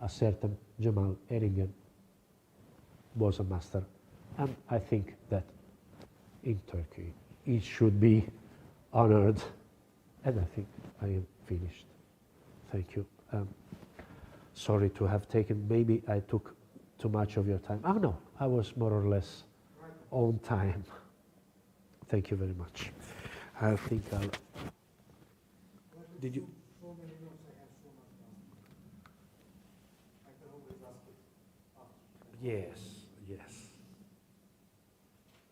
a certain Jamal Erringen was a master. And I think that in Turkey it should be honored, and I think I am finished. Thank you. Sorry to have taken, maybe I took too much of your time. Oh no, I was more or less on time. Thank you very much. I think I'll... Did you? So many notes, I have so much. I can always ask it after. Yes.